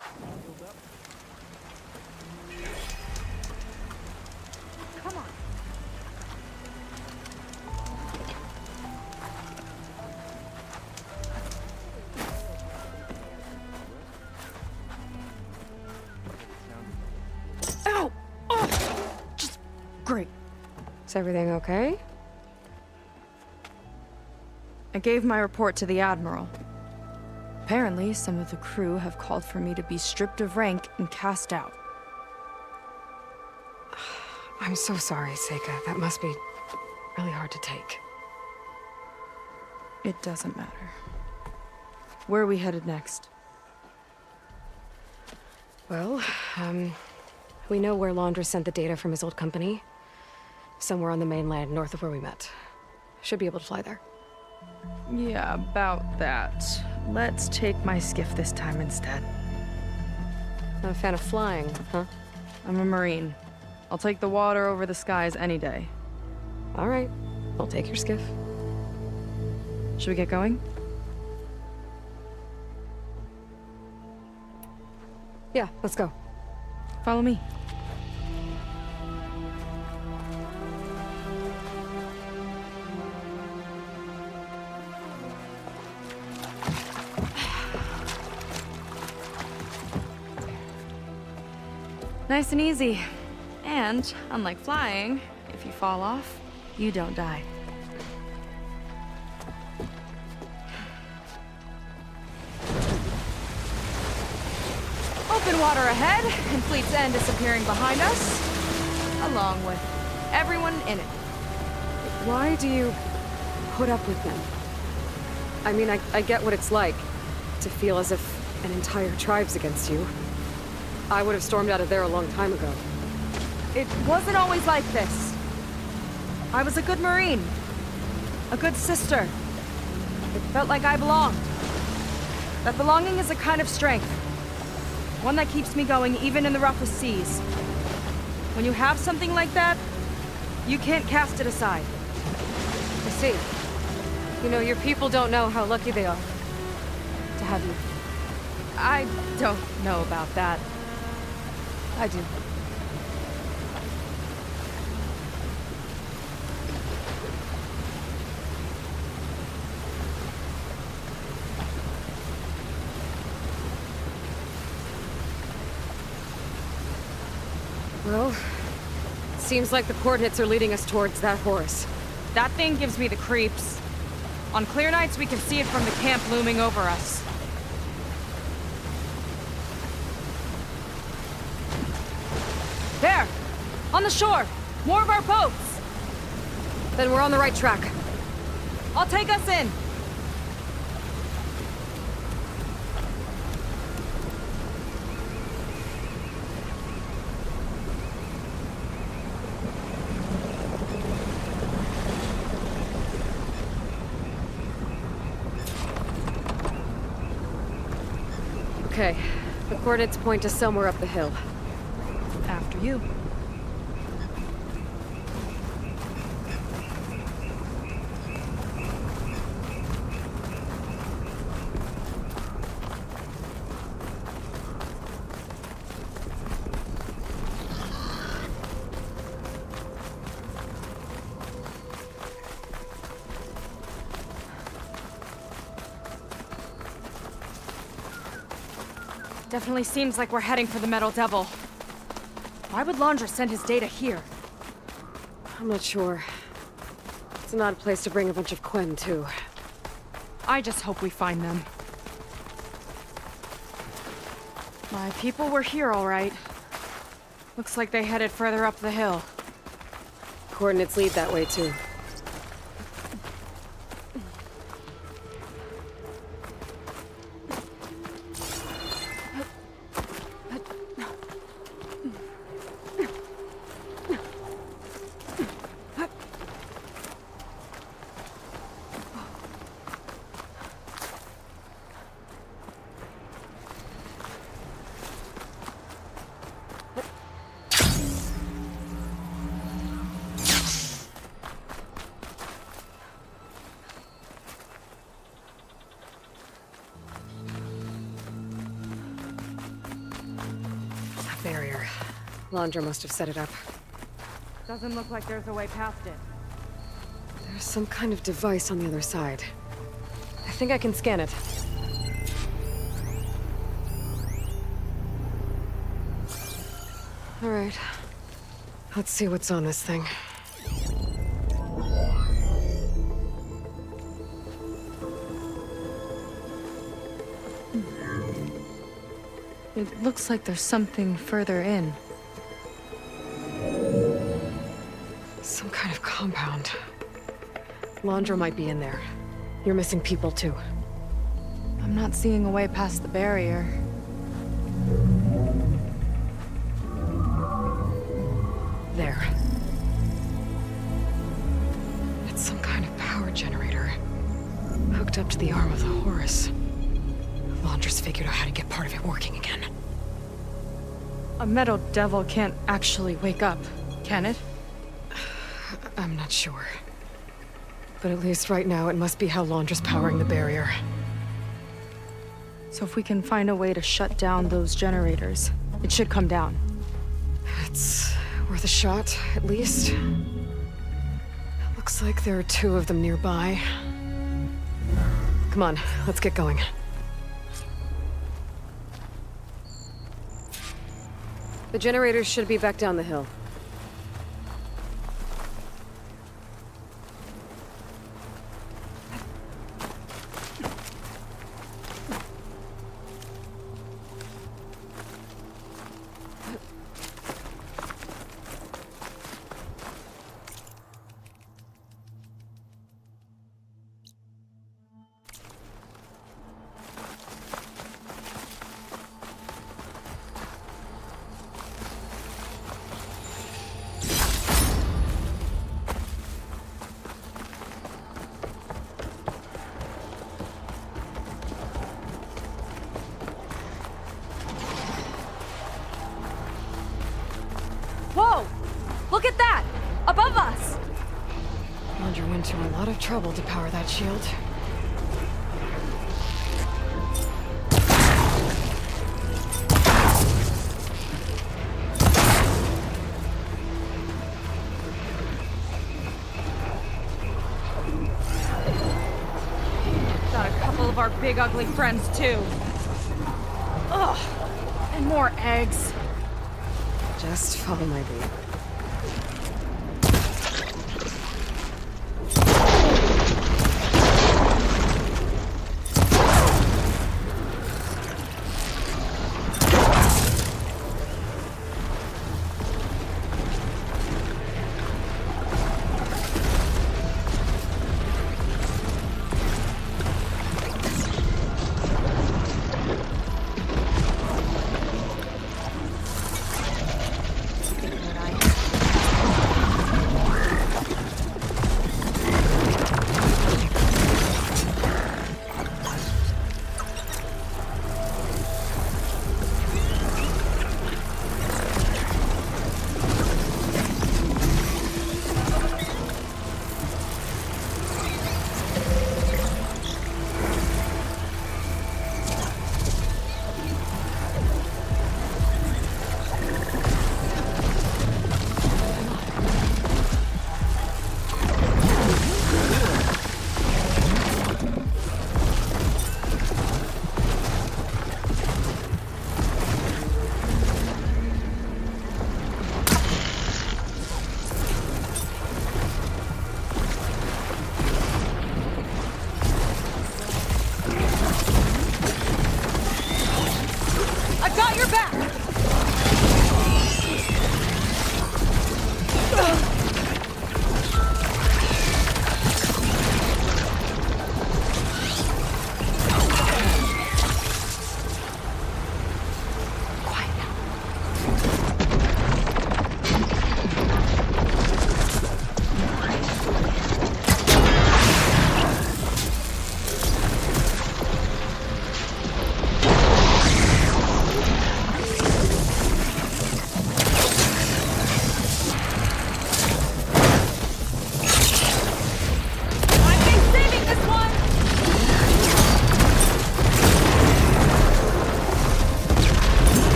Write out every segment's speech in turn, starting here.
Come on. Ow! Oh! Just great. Is everything okay? I gave my report to the Admiral. Apparently, some of the crew have called for me to be stripped of rank and cast out. I'm so sorry, Seika. That must be really hard to take. It doesn't matter. Where are we headed next? Well, we know where Laundra sent the data from his old company. Somewhere on the mainland, north of where we met. Should be able to fly there. Yeah, about that. Let's take my skiff this time instead. Not a fan of flying, huh? I'm a Marine. I'll take the water over the skies any day. All right. I'll take your skiff. Should we get going? Yeah, let's go. Follow me. Nice and easy. And, unlike flying, if you fall off, you don't die. Open water ahead, and Fleet's End disappearing behind us, along with everyone in it. Why do you put up with them? I mean, I get what it's like to feel as if an entire tribe's against you. I would have stormed out of there a long time ago. It wasn't always like this. I was a good Marine. A good sister. It felt like I belonged. That belonging is a kind of strength. One that keeps me going even in the roughest seas. When you have something like that, you can't cast it aside. I see. You know, your people don't know how lucky they are to have you. I don't know about that. I do. Well, seems like the coordinates are leading us towards that Horus. That thing gives me the creeps. On clear nights, we can see it from the camp looming over us. There! On the shore! More of our boats! Then we're on the right track. I'll take us in! Okay, the coordinates point to somewhere up the hill. After you. Definitely seems like we're heading for the Metal Devil. Why would Laundra send his data here? I'm not sure. It's an odd place to bring a bunch of Quen, too. I just hope we find them. My people were here, all right. Looks like they headed further up the hill. Coordinates lead that way, too. barrier. Landra must have set it up. Doesn't look like there's a way past it. There's some kind of device on the other side. I think I can scan it. All right. Let's see what's on this thing. It looks like there's something further in. Some kind of compound. Landra might be in there. You're missing people too. I'm not seeing a way past the barrier. There. It's some kind of power generator. Hooked up to the arm of the Horus. Landra's figured out how to get part of it working again. A metal devil can't actually wake up, can it? I'm not sure. But at least right now, it must be how Landra's powering the barrier. So if we can find a way to shut down those generators, it should come down. It's worth a shot, at least. Looks like there are 2 of them nearby. Come on, let's get going. The generators should be back down the hill. Whoa! Look at that! Above us! Landra went to a lot of trouble to power that shield. Got a couple of our big ugly friends too. Ugh! And more eggs. Just follow my lead.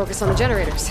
focus on the generators.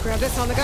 Grab this on the go.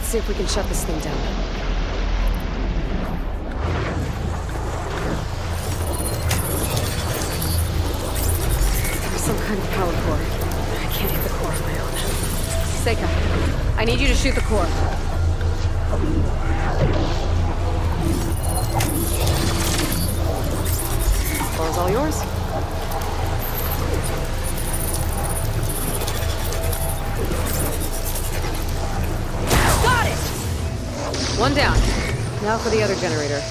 Let's see if we can shut this thing down. There's some kind of power core. I can't hit the core on my own. Seika, I need you to shoot the core. Ball's all yours. One down. Now for the other generator.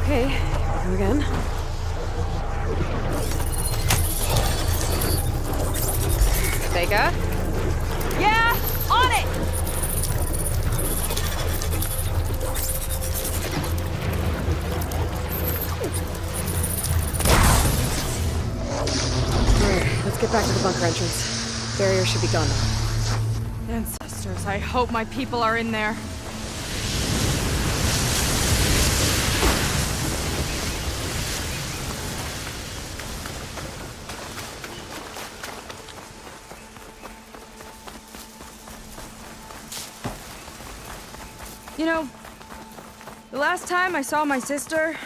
Okay, here we go again. Seika? Yeah, on it! Alright, let's get back to the bunker entrance. Barrier should be gone now. Ancestors, I hope my people are in there. You know, the last time I saw my sister,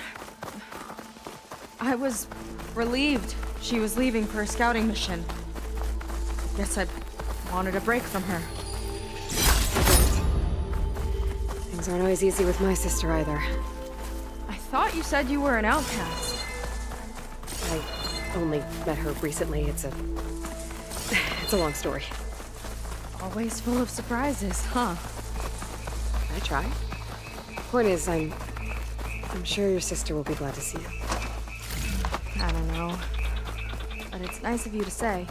I was relieved she was leaving for a scouting mission. Guess I wanted a break from her. Things aren't always easy with my sister either. I thought you said you were an outcast. I only met her recently. It's a long story. Always full of surprises, huh? I try. Point is, I'm sure your sister will be glad to see you. I don't know. But it's nice of you to say.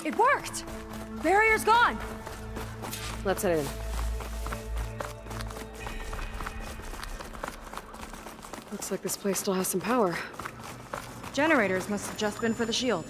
It worked! Barrier's gone! Let's head in. Looks like this place still has some power. Generators must have just been for the shield.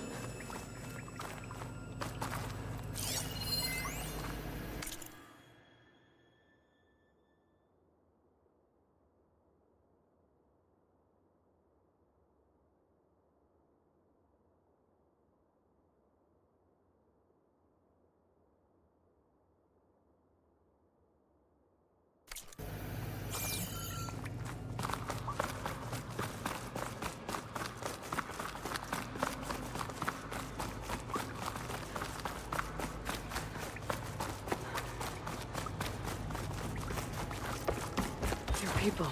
People.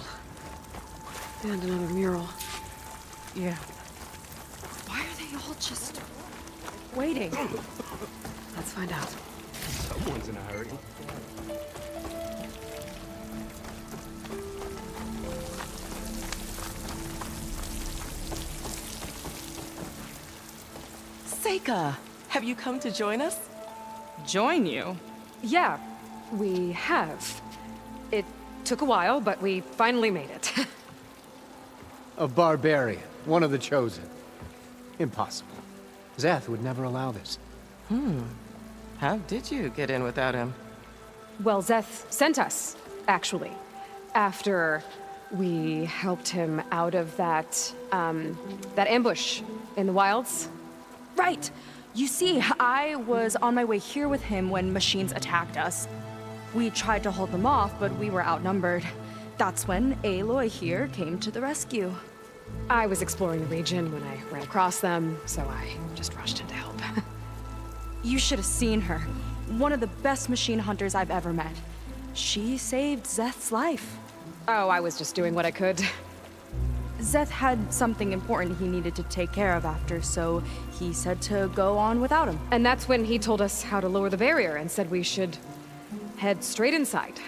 And another mural. Yeah. Why are they all just waiting? Let's find out. Someone's in a hurry. Seika, have you come to join us? Join you? Yeah, we have. It took a while, but we finally made it. A barbarian, one of the chosen. Impossible. Zeth would never allow this. How did you get in without him? Well, Zeth sent us, actually. After we helped him out of that ambush in the wilds. Right! You see, I was on my way here with him when machines attacked us. We tried to hold them off, but we were outnumbered. That's when Aloy here came to the rescue. I was exploring the region when I ran across them, so I just rushed in to help. You should have seen her. One of the best machine hunters I've ever met. She saved Zeth's life. Oh, I was just doing what I could. Zeth had something important he needed to take care of after, so he said to go on without him. And that's when he told us how to lower the barrier and said we should head straight inside.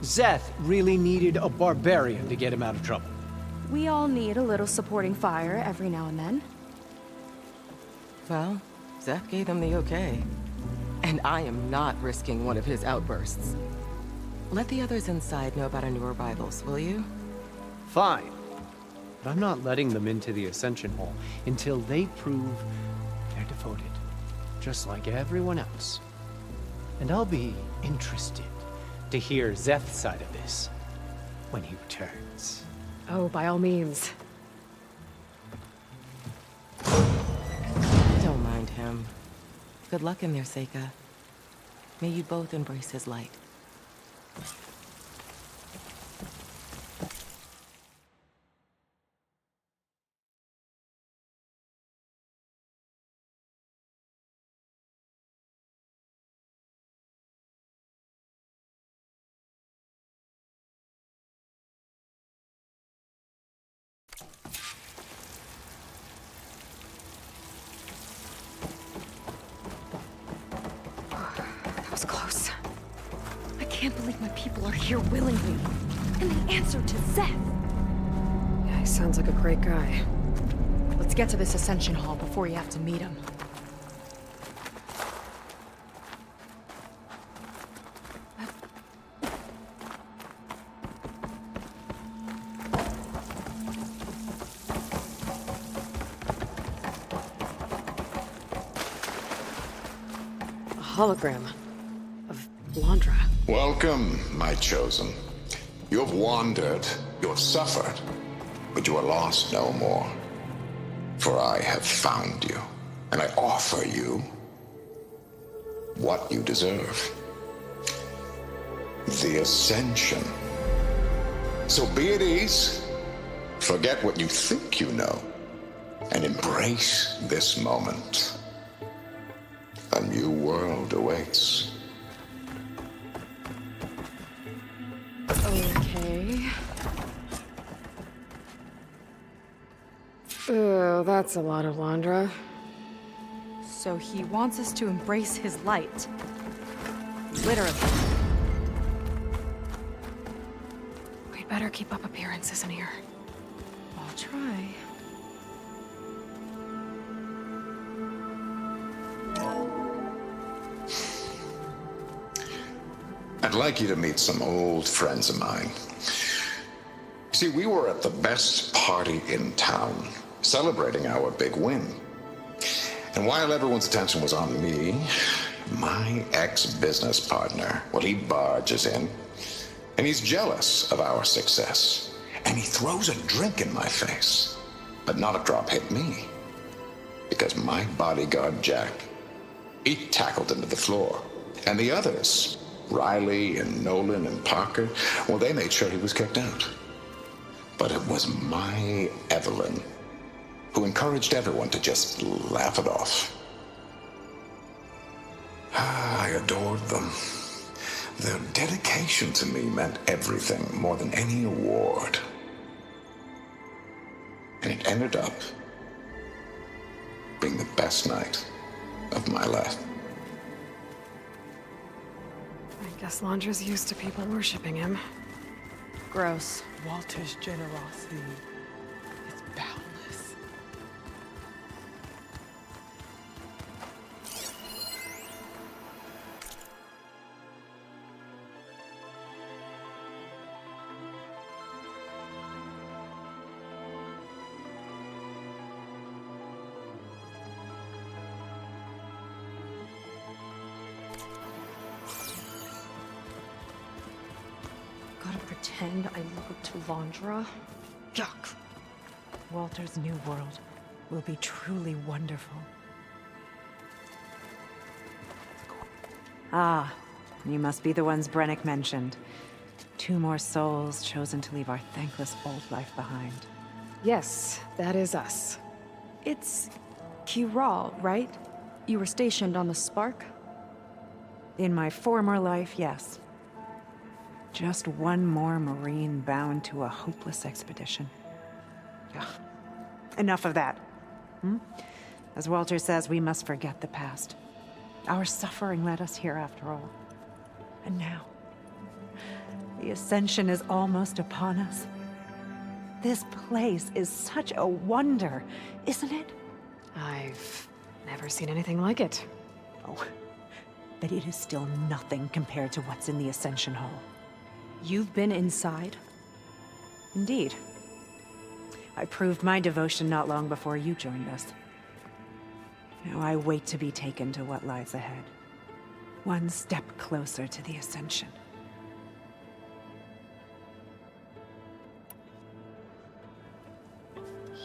Zeth really needed a barbarian to get him out of trouble. We all need a little supporting fire every now and then. Well, Zeth gave him the okay. And I am not risking one of his outbursts. Let the others inside know about our new arrivals, will you? Fine. But I'm not letting them into the Ascension Hall until they prove they're devoted. Just like everyone else. And I'll be interested to hear Zeth's side of this when he returns. Oh, by all means. Don't mind him. Good luck in there, Seika. May you both embrace his light. That was close. I can't believe my people are here willingly. And they answered to Zeth. Yeah, he sounds like a great guy. Let's get to this Ascension Hall before you have to meet him. A hologram of Londra. Welcome, my chosen. You have wandered, you have suffered, but you are lost no more. For I have found you, and I offer you what you deserve. The Ascension. So be at ease, forget what you think you know, and embrace this moment. A new world awaits. Okay. Oh, that's a lot of Londra. So he wants us to embrace his light. Literally. We'd better keep up appearances in here. I'll try. I'd like you to meet some old friends of mine. See, we were at the best party in town, celebrating our big win. And while everyone's attention was on me, my ex-business partner, well, he barges in, and he's jealous of our success. And he throws a drink in my face. But not a drop hit me. Because my bodyguard, Jack, he tackled him to the floor. And the others, Riley and Nolan and Parker, well, they made sure he was kicked out. But it was my Evelyn who encouraged everyone to just laugh it off. I adored them. Their dedication to me meant everything, more than any award. And it ended up being the best night of my life. I guess Londra's used to people worshipping him. Gross. Walter's generosity is boundless. Gotta pretend I look to Londra. Yuck. Walter's new world will be truly wonderful. Ah, you must be the ones Brennick mentioned. 2 more souls chosen to leave our thankless old life behind. Yes, that is us. It's Kiral, right? You were stationed on the Spark? In my former life, yes. Just one more Marine bound to a hopeless expedition. Ugh. Enough of that. As Walter says, we must forget the past. Our suffering led us here after all. And now, the Ascension is almost upon us. This place is such a wonder, isn't it? I've never seen anything like it. Oh, but it is still nothing compared to what's in the Ascension Hall. You've been inside? Indeed. I proved my devotion not long before you joined us. Now I wait to be taken to what lies ahead. One step closer to the Ascension.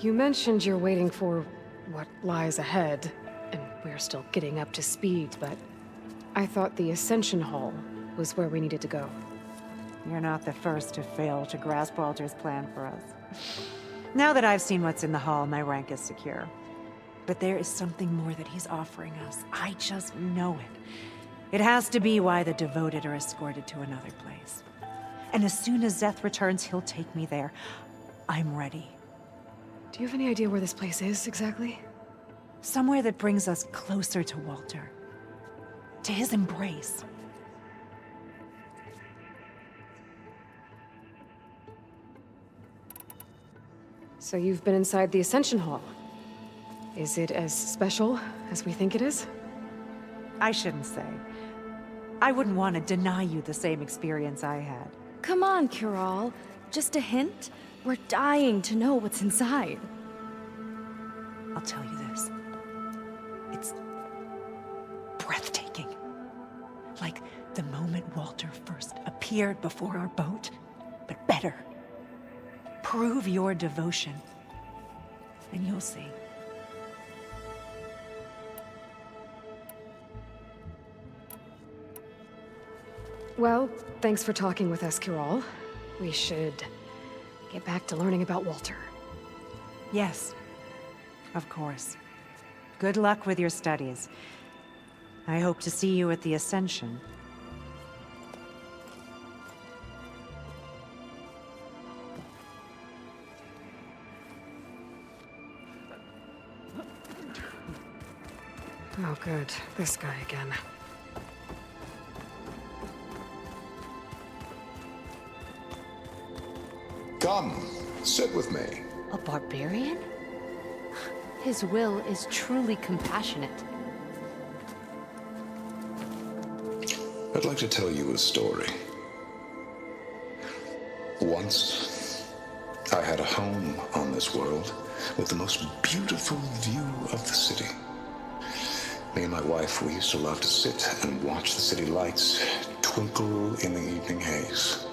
You mentioned you're waiting for what lies ahead, and we're still getting up to speed, but I thought the Ascension Hall was where we needed to go. You're not the first to fail to grasp Walter's plan for us. Now that I've seen what's in the hall, my rank is secure. But there is something more that he's offering us. I just know it. It has to be why the devoted are escorted to another place. And as soon as Szeth returns, he'll take me there. I'm ready. Do you have any idea where this place is, exactly? Somewhere that brings us closer to Walter. To his embrace. So you've been inside the Ascension Hall. Is it as special as we think it is? I shouldn't say. I wouldn't want to deny you the same experience I had. Come on, Kiral. Just a hint? We're dying to know what's inside. I'll tell you this. It's breathtaking. Like the moment Walter first appeared before our boat, but better. Prove your devotion, and you'll see. Well, thanks for talking with us, Kiral. We should get back to learning about Walter. Yes, of course. Good luck with your studies. I hope to see you at the Ascension. Oh, good. This guy again. Come, sit with me. A barbarian? His will is truly compassionate. I'd like to tell you a story. Once, I had a home on this world with the most beautiful view of the city. Me and my wife, we used to love to sit and watch the city lights twinkle in the evening haze.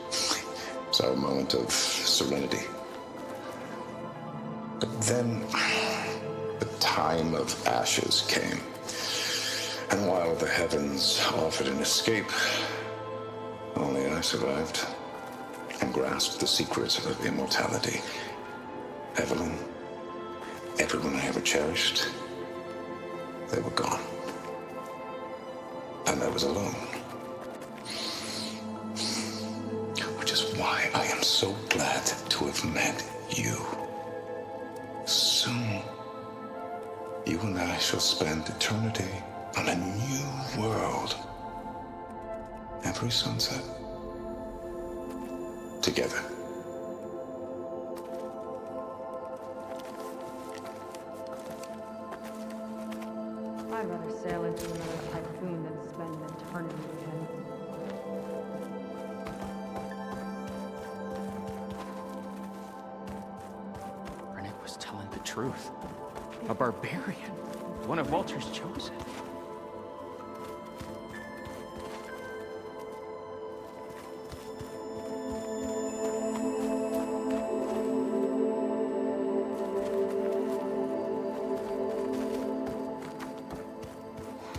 It's our moment of serenity. But then, the time of ashes came. And while the heavens offered an escape, only I survived and grasped the secrets of immortality. Evelyn, everyone I ever cherished, they were gone. And I was alone. Which is why I am so glad to have met you. Soon, you and I shall spend eternity on a new world. Every sunset. Together. I'd rather sail into another typhoon than spend an eternity with him. Rennick was telling the truth. A barbarian. One of Walter's chosen.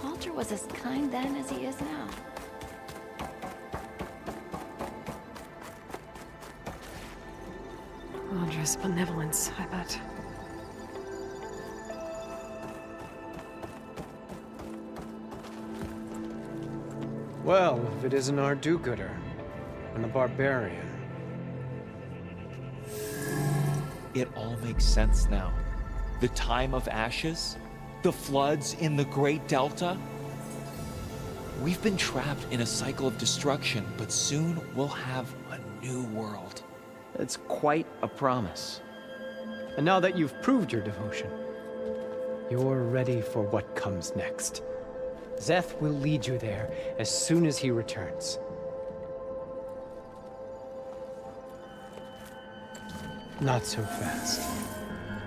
Walter was as kind then as he is now. Wondrous benevolence, I bet. Well, if it isn't our do-gooder and the barbarian. It all makes sense now. The time of ashes, the floods in the Great Delta. We've been trapped in a cycle of destruction, but soon we'll have a new world. It's quite a promise. And now that you've proved your devotion, you're ready for what comes next. Szeth will lead you there as soon as he returns. Not so fast.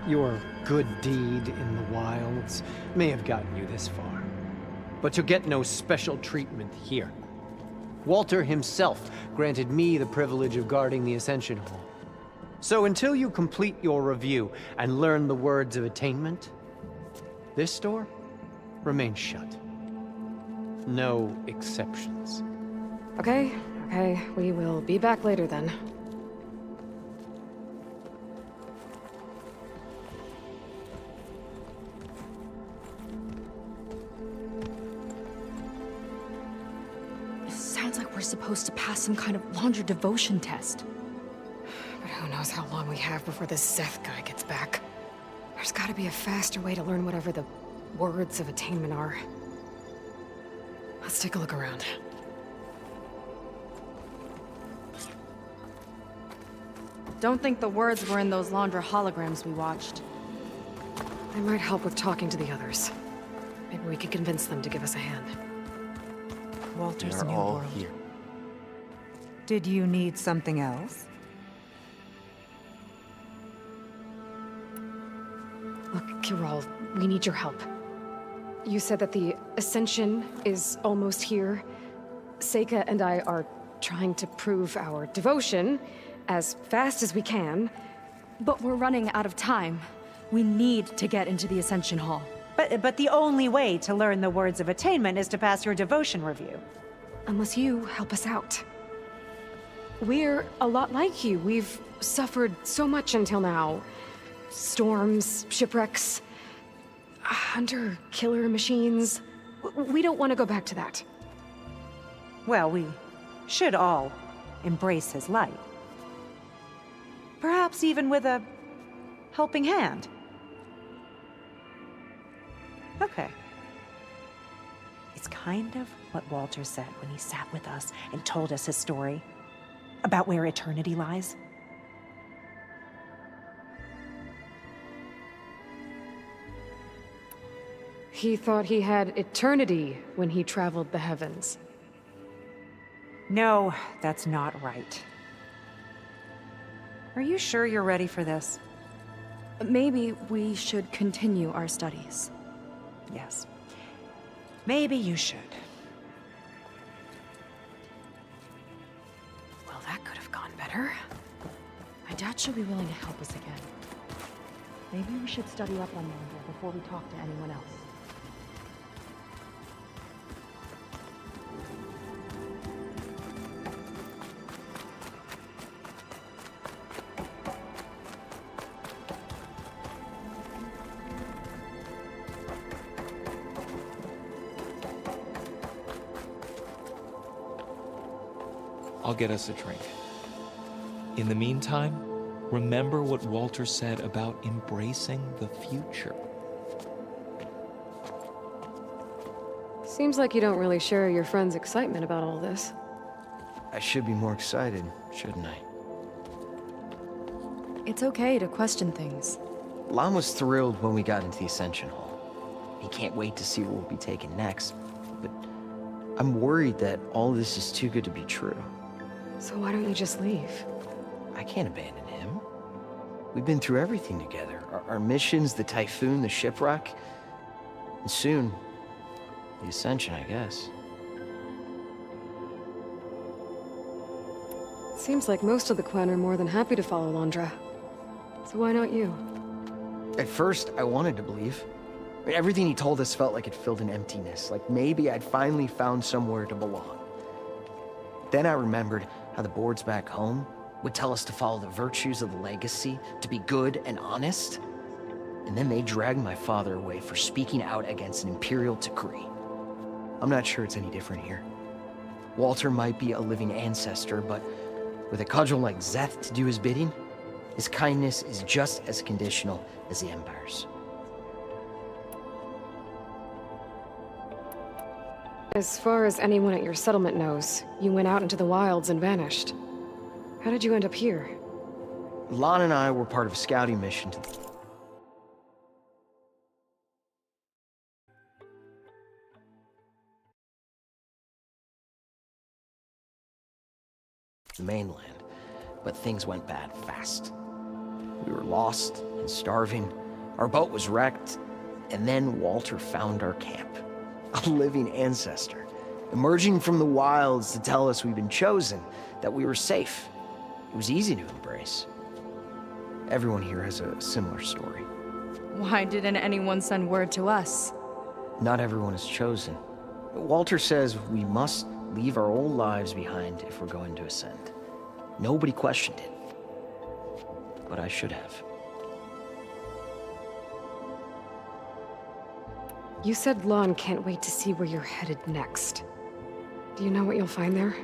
Your good deed in the wilds may have gotten you this far, but you'll get no special treatment here. Walter himself granted me the privilege of guarding the Ascension Hall. So until you complete your review and learn the words of attainment, this door remains shut. No exceptions. Okay, we will be back later then. Sounds like we're supposed to pass some kind of Laundra devotion test. But who knows how long we have before this Szeth guy gets back. There's gotta be a faster way to learn whatever the words of attainment are. Let's take a look around. Don't think the words were in those Laundra holograms we watched. They might help with talking to the others. Maybe we can convince them to give us a hand. Walter's They're new all world. here. Did you need something else? Look, Kirol, we need your help. You said that the Ascension is almost here. Seika and I are trying to prove our devotion as fast as we can. But we're running out of time. We need to get into the Ascension Hall. But the only way to learn the words of attainment is to pass your devotion review. Unless you help us out. We're a lot like you. We've suffered so much until now. Storms, shipwrecks, hunter-killer machines. We don't want to go back to that. Well, we should all embrace his light. Perhaps even with a helping hand. Okay. It's kind of what Walter said when he sat with us and told us his story about where eternity lies. He thought he had eternity when he traveled the heavens. No, that's not right. Are you sure you're ready for this? Maybe we should continue our studies. Yes. Maybe you should. Well, that could have gone better. My dad should be willing to help us again. Maybe we should study up on Londra before we talk to anyone else. I'll get us a drink. In the meantime, remember what Walter said about embracing the future. Seems like you don't really share your friend's excitement about all this. I should be more excited, shouldn't I? It's okay to question things. Lon was thrilled when we got into the Ascension Hall. He can't wait to see what we'll be taking next, but I'm worried that all this is too good to be true. So why don't you just leave? I can't abandon him. We've been through everything together. Our missions, the Typhoon, the shipwreck, and soon, the Ascension, I guess. Seems like most of the Quen are more than happy to follow Londra. So why not you? At first, I wanted to believe. I mean, everything he told us felt like it filled an emptiness, like maybe I'd finally found somewhere to belong. Then I remembered how the boards back home would tell us to follow the virtues of the legacy, to be good and honest. And then they dragged my father away for speaking out against an imperial decree. I'm not sure it's any different here. Walter might be a living ancestor, but with a cudgel like Szeth to do his bidding, his kindness is just as conditional as the Empire's. As far as anyone at your settlement knows, you went out into the wilds and vanished. How did you end up here? Lon and I were part of a scouting mission to the mainland, but things went bad fast. We were lost and starving, our boat was wrecked, and then Walter found our camp. A living ancestor, emerging from the wilds to tell us we'd been chosen, that we were safe. It was easy to embrace. Everyone here has a similar story. Why didn't anyone send word to us? Not everyone is chosen. Walter says we must leave our old lives behind if we're going to ascend. Nobody questioned it. But I should have. You said Lon can't wait to see where you're headed next. Do you know what you'll find there?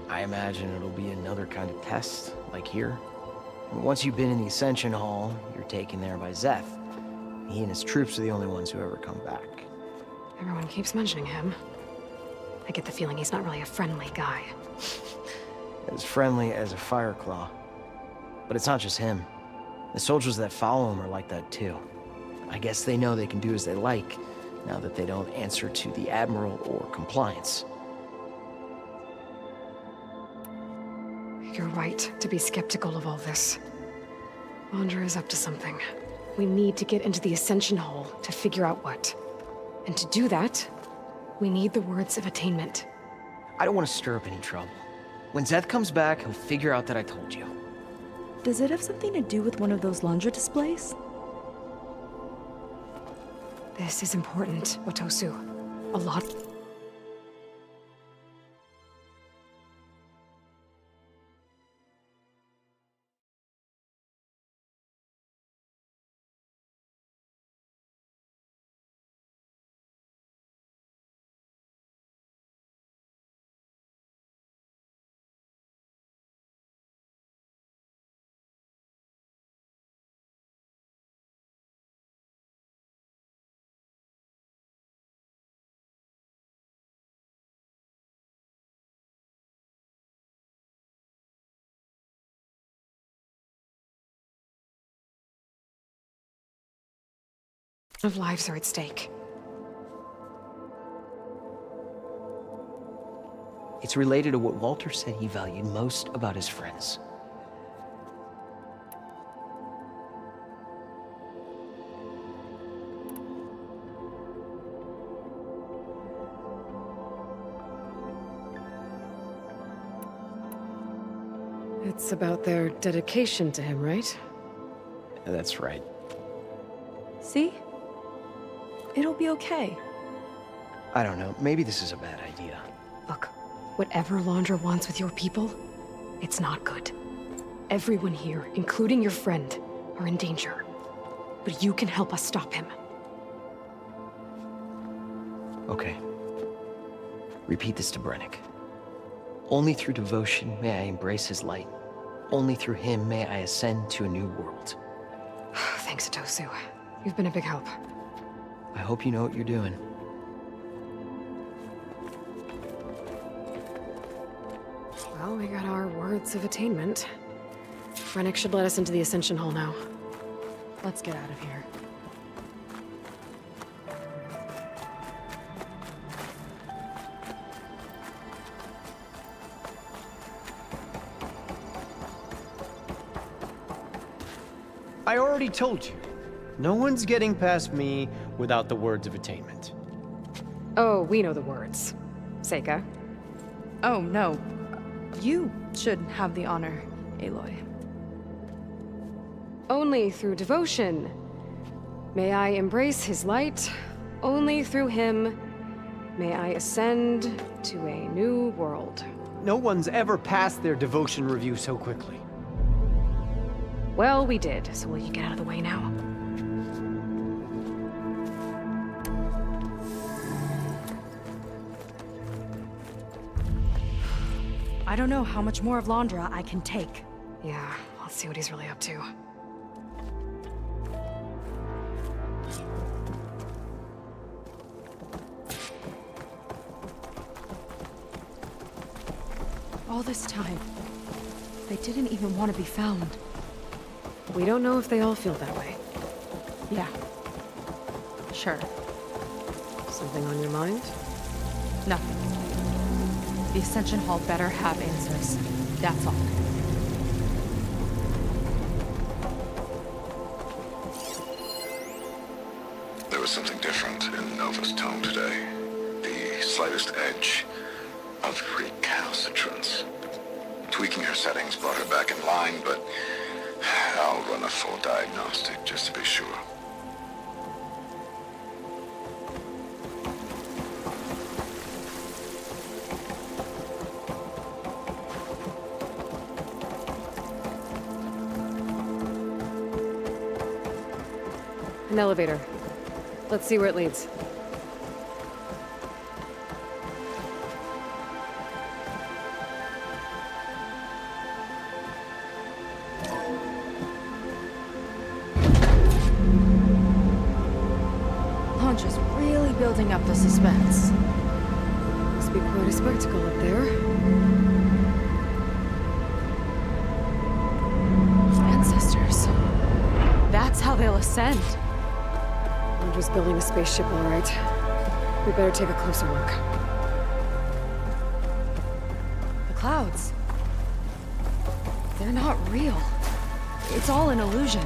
I imagine it'll be another kind of test, like here. Once you've been in the Ascension Hall, you're taken there by Szeth. He and his troops are the only ones who ever come back. Everyone keeps mentioning him. I get the feeling he's not really a friendly guy. As friendly as a Fireclaw. But it's not just him. The soldiers that follow him are like that too. I guess they know they can do as they like, now that they don't answer to the Admiral or Compliance. You're right to be skeptical of all this. Londra is up to something. We need to get into the Ascension Hall to figure out what. And to do that, we need the words of attainment. I don't want to stir up any trouble. When Szeth comes back, he'll figure out that I told you. Does it have something to do with one of those Londra displays? This is important, Otosu. A lot. Of lives are at stake. It's related to what Walter said he valued most about his friends. It's about their dedication to him, right? That's right. See? It'll be okay. I don't know. Maybe this is a bad idea. Look, whatever Londra wants with your people, it's not good. Everyone here, including your friend, are in danger. But you can help us stop him. Okay. Repeat this to Brennick. Only through devotion may I embrace his light. Only through him may I ascend to a new world. Thanks, Atosu. You've been a big help. I hope you know what you're doing. Well, we got our words of attainment. Brennick should let us into the Ascension Hall now. Let's get out of here. I already told you. No one's getting past me without the words of attainment. Oh, we know the words. Seika. Oh, no. You should have the honor, Aloy. Only through devotion may I embrace his light. Only through him may I ascend to a new world. No one's ever passed their devotion review so quickly. Well, we did, so will you get out of the way now? I don't know how much more of Londra I can take. Yeah, let's see what he's really up to. All this time, they didn't even want to be found. We don't know if they all feel that way. Yeah. Sure. Something on your mind? Nothing. The Ascension Hall better have answers. That's all. There was something different in Nova's tone today. The slightest edge of recalcitrance. Tweaking her settings brought her back in line, but I'll run a full diagnostic just to be sure. An elevator. Let's see where it leads. Londra's really building up the suspense. Must be quite a spectacle up there. Ancestors. That's how they'll ascend. Londra's building a spaceship, all right. We better take a closer look. The clouds. They're not real. It's all an illusion.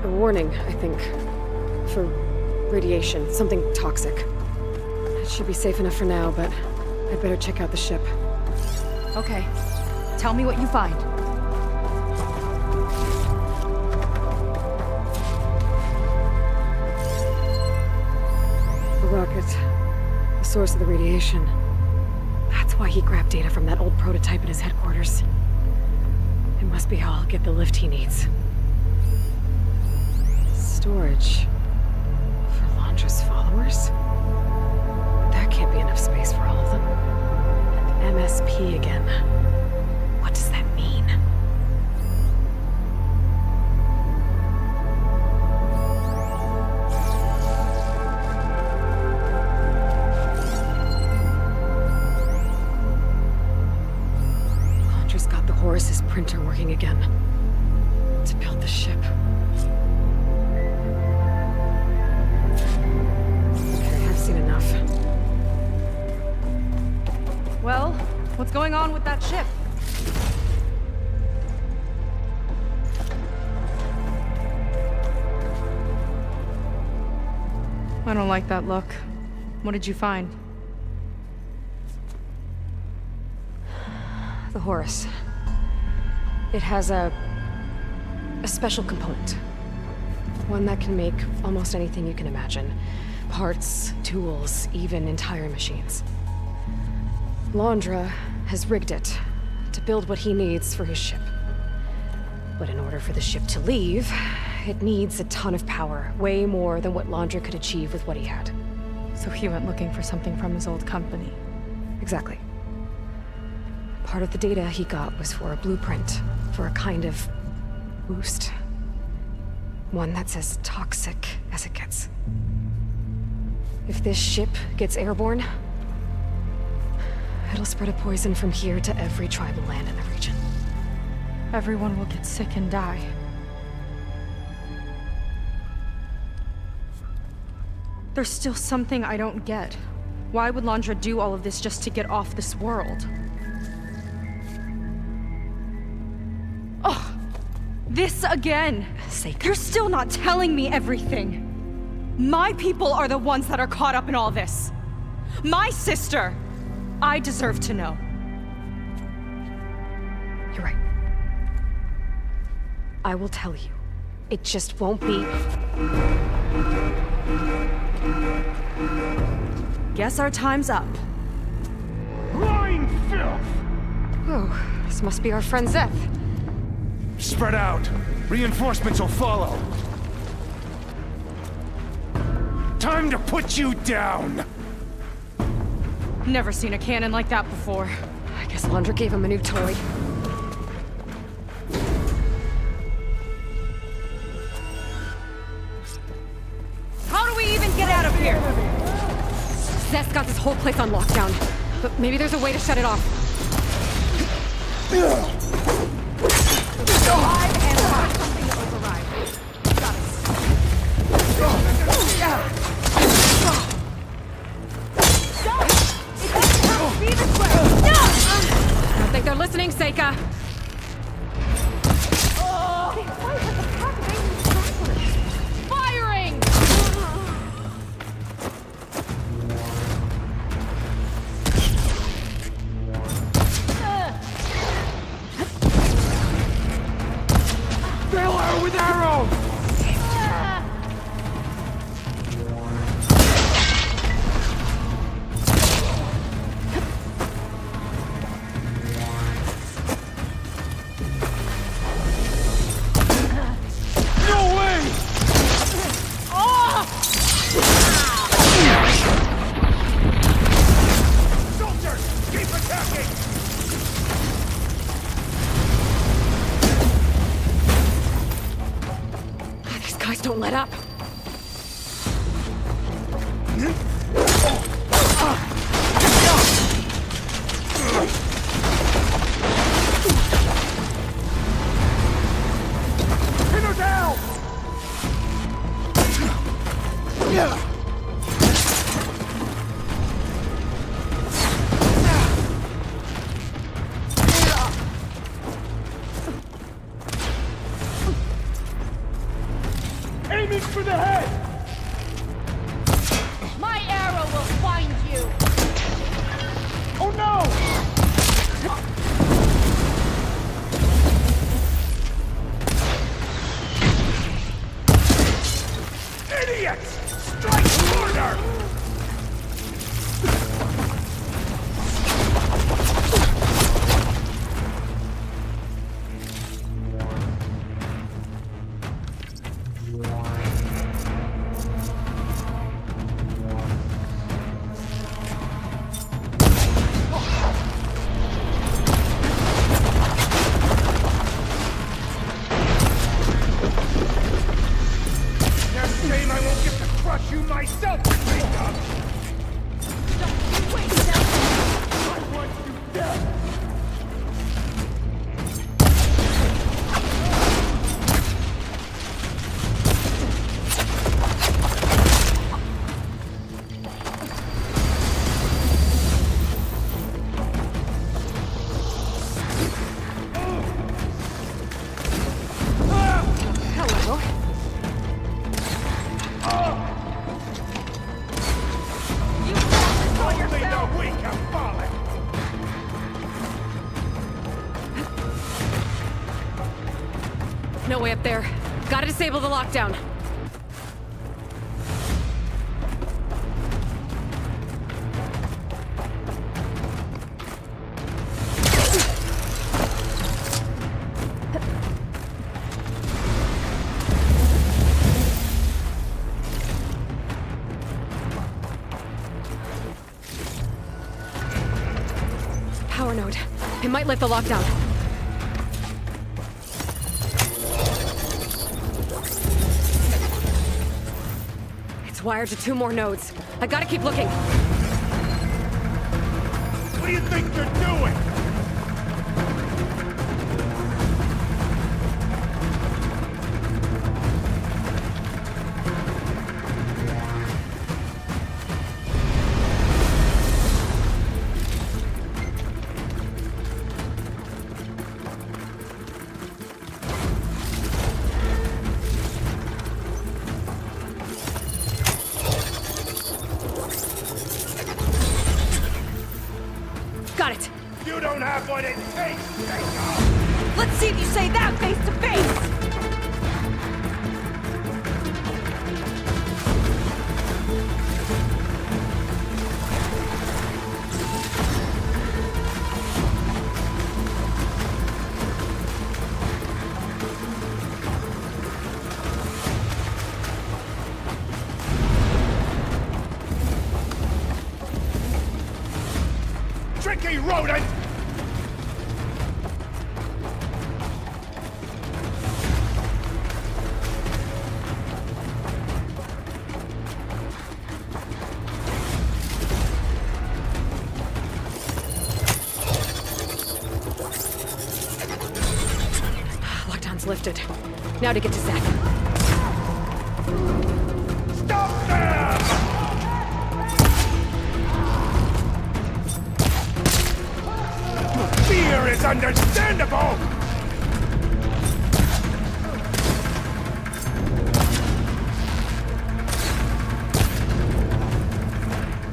A warning, I think. For radiation, something toxic. It should be safe enough for now, but I'd better check out the ship. Okay. Tell me what you find. The rocket. The source of the radiation. That's why he grabbed data from that old prototype in his headquarters. It must be how I'll get the lift he needs. Storage. For Londra's followers? That can't be enough space for all of them. And MSP again. What does that mean? Londra's got the Horus's printer working again. To build the ship. Okay, I've seen enough. Well, what's going on with that ship? I don't like that look. What did you find? The Horus. It has a special component. One that can make almost anything you can imagine. Parts, tools, even entire machines. Londra has rigged it to build what he needs for his ship. But in order for the ship to leave, it needs a ton of power, way more than what Londra could achieve with what he had. So he went looking for something from his old company. Exactly. Part of the data he got was for a blueprint, for a kind of boost. One that's as toxic as it gets. If this ship gets airborne, it'll spread a poison from here to every tribal land in the region. Everyone will get sick and die. There's still something I don't get. Why would Londra do all of this just to get off this world? Oh, this again! Seika. You're still not telling me everything! My people are the ones that are caught up in all this! My sister! I deserve to know. You're right. I will tell you. It just won't be... Guess our time's up. Lying filth! Oh, this must be our friend Zeth. Spread out. Reinforcements will follow. Time to put you down! Never seen a cannon like that before. I guess Londra gave him a new toy. How do we even get out of here? Zeth's got this whole place on lockdown, but maybe there's a way to shut it off. Alive and find something to override. Got I don't think they're listening, Seika. Firing! Fill her with arrows! No way! Soldiers, keep attacking! These guys don't let up. Pin her down! Oh no! Idiots! Strike harder! Shame I won't get to crush you myself to think of! Don't wait, I want you dead! Hello. Only the weak have fallen! No way up there. Gotta disable the lockdown. Power node. It might lift the lockdown. It's wired to 2 more nodes. I gotta keep looking. What do you think you're doing? Got it. You don't have what it takes, Jacob! Let's see if you say that face to face! Tricky rodent! Lockdown's lifted. Now to get to Zack. Stop there! Fear is understandable!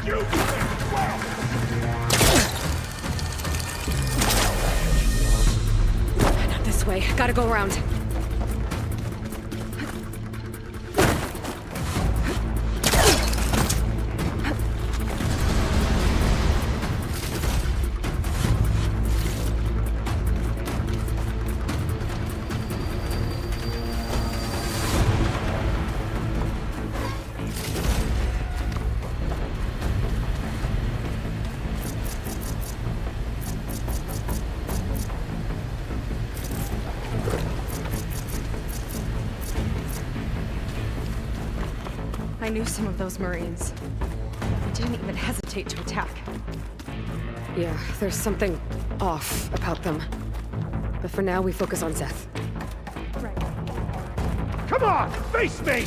You did well! Not this way. Gotta go around. I knew some of those Marines. They didn't even hesitate to attack. Yeah, there's something off about them. But for now, we focus on Seth. Come on, face me!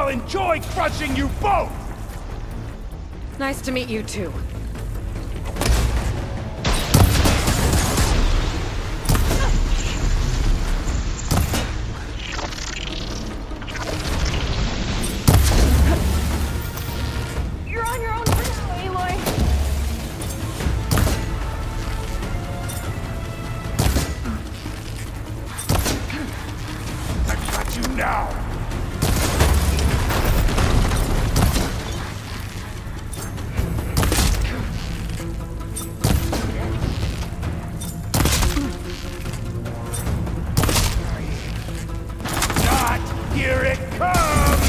I'll enjoy crushing you both! Nice to meet you too. You're on your own for now, Aloy. I've got you now! Here it comes!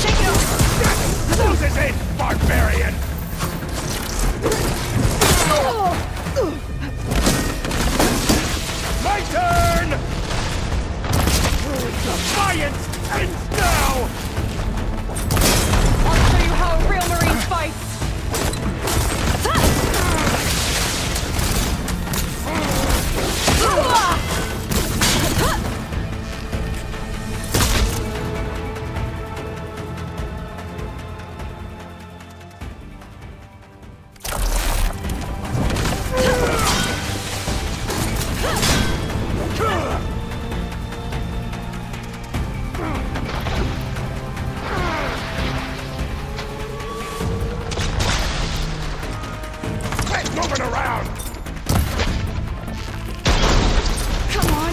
Shake it off! Close his in, barbarian! My turn! Defiance ends now! I'll show you how a real Marine fights! Moving around! Come on!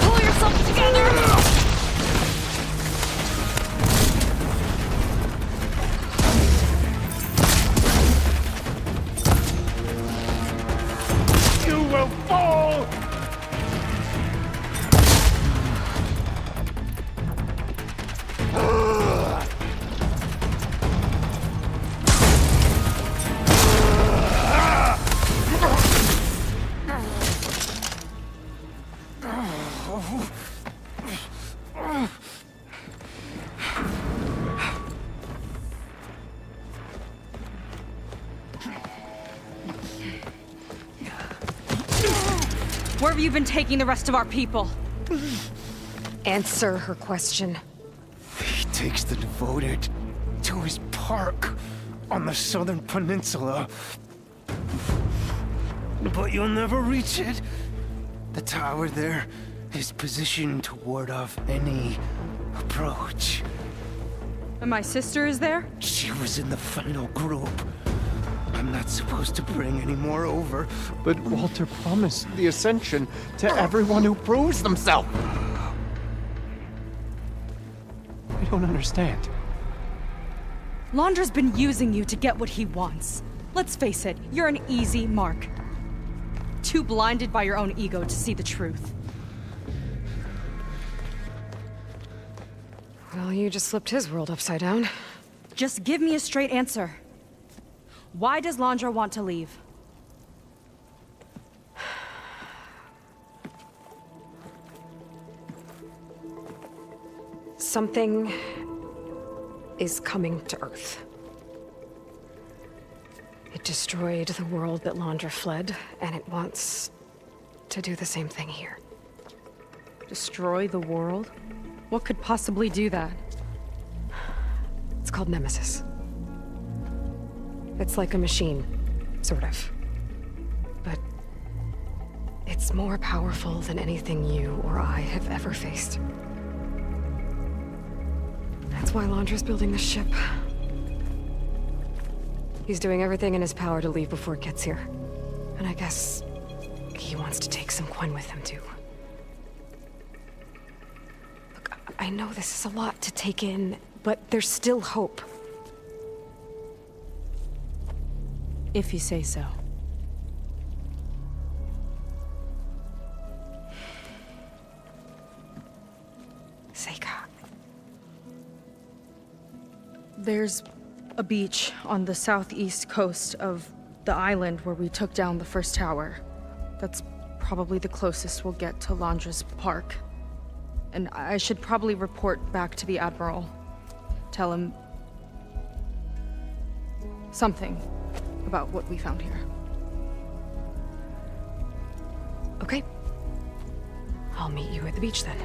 Pull yourself together! You will fall! Where have you been taking the rest of our people? Answer her question. He takes the devoted to his park on the southern peninsula. But you'll never reach it. The tower there is positioned to ward off any approach. And my sister is there? She was in the final group. I'm not supposed to bring any more over. But Walter promised the Ascension to everyone who proves themselves. I don't understand. Londra's been using you to get what he wants. Let's face it, you're an easy mark. Too blinded by your own ego to see the truth. Well, you just flipped his world upside down. Just give me a straight answer. Why does Londra want to leave? Something is coming to Earth. It destroyed the world that Londra fled, and it wants to do the same thing here. Destroy the world? What could possibly do that? It's called Nemesis. It's like a machine, sort of. But it's more powerful than anything you or I have ever faced. That's why Londra's building the ship. He's doing everything in his power to leave before it gets here. And I guess he wants to take some Quen with him, too. Look, I know this is a lot to take in, but there's still hope. If you say so. Seika. There's a beach on the southeast coast of the island where we took down the first tower. That's probably the closest we'll get to Londra's park. And I should probably report back to the Admiral. Tell him something about what we found here. Okay. I'll meet you at the beach then.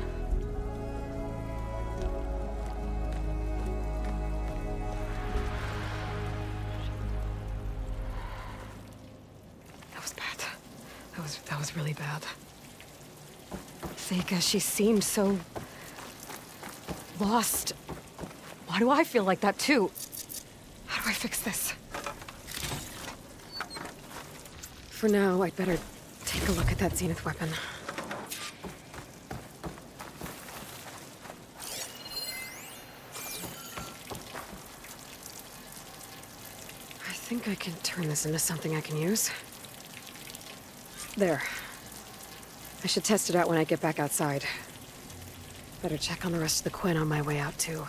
That was bad. That was really bad. Seika, she seemed so lost. Why do I feel like that too? How do I fix this? For now, I'd better take a look at that Zenith weapon. I think I can turn this into something I can use. There. I should test it out when I get back outside. Better check on the rest of the Quen on my way out, too.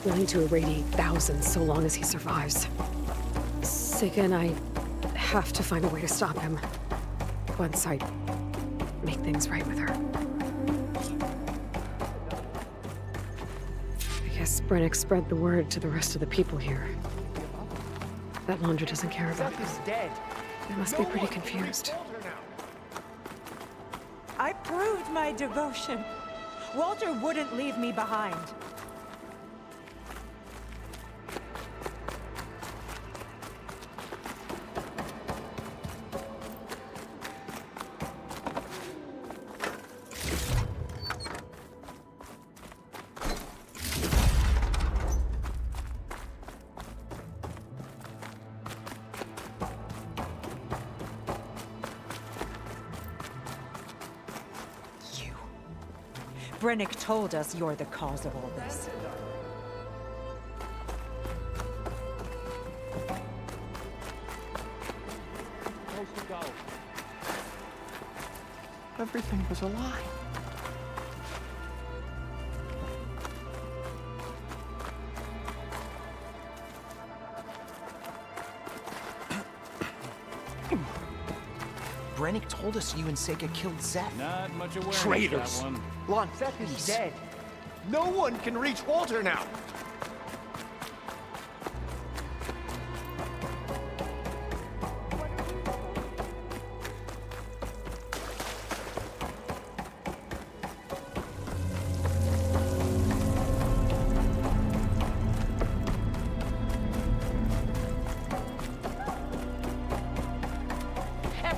willing to irradiate thousands so long as he survives. Seika and I have to find a way to stop him. Once I make things right with her. I guess Brennick spread the word to the rest of the people here. That Laundra doesn't care about them. Dead. They must be pretty confused. I proved my devotion. Walter wouldn't leave me behind. Brennick told us you're the cause of all this. Everything was a lie. Brennick told us you and Seika killed Zeph. Not much awareness, Traitors! that one. Lon, Zeph is dead. No one can reach Walter now!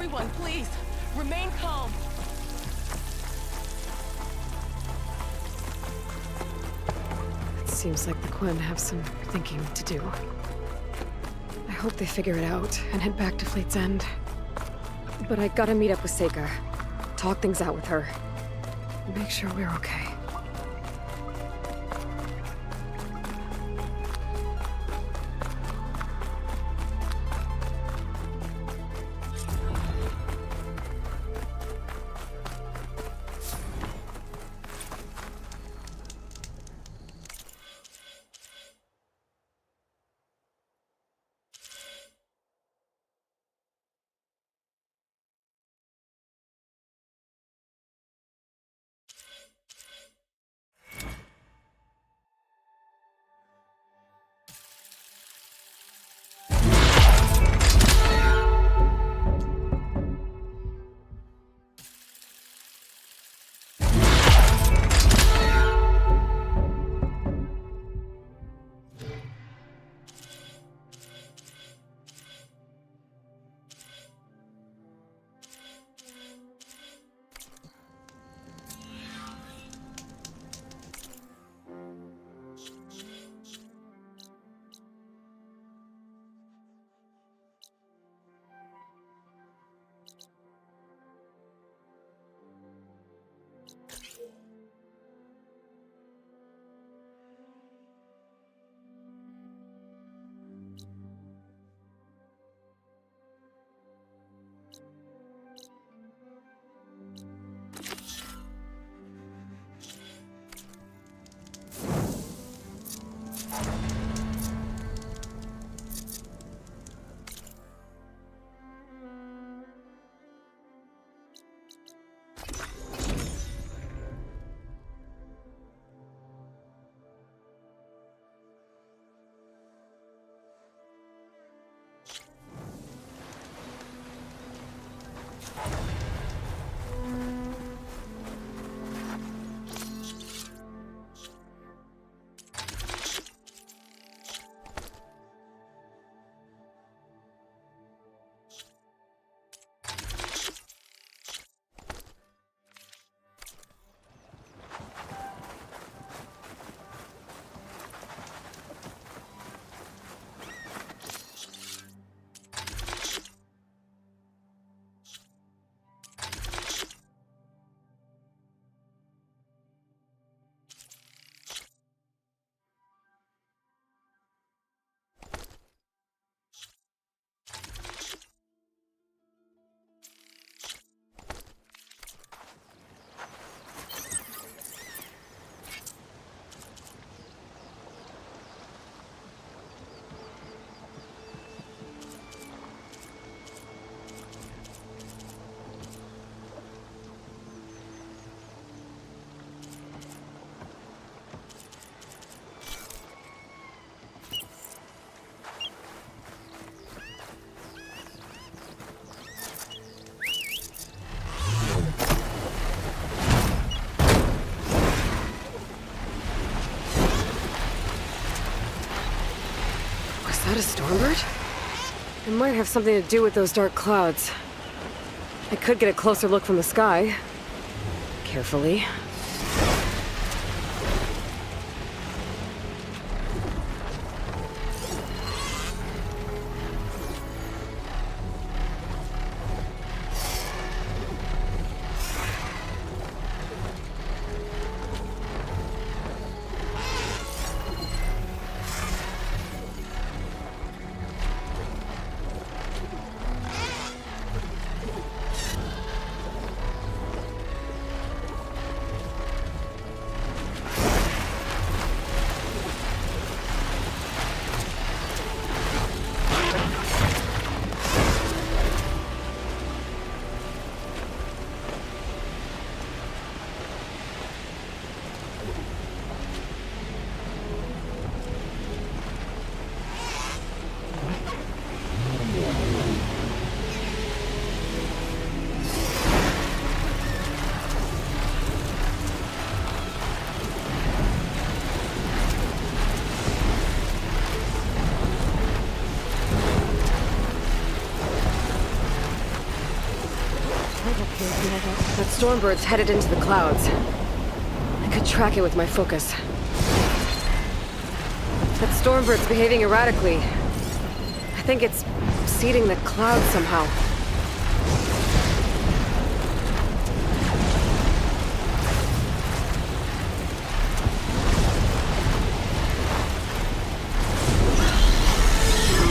Everyone, please, remain calm. It seems like the Quen have some thinking to do. I hope they figure it out and head back to Fleet's End. But I gotta meet up with Seika, talk things out with her, make sure we're okay. a Stormbird? It might have something to do with those dark clouds. I could get a closer look from the sky. Carefully. That Stormbird's headed into the clouds. I could track it with my focus. That Stormbird's behaving erratically. I think it's seeding the clouds somehow.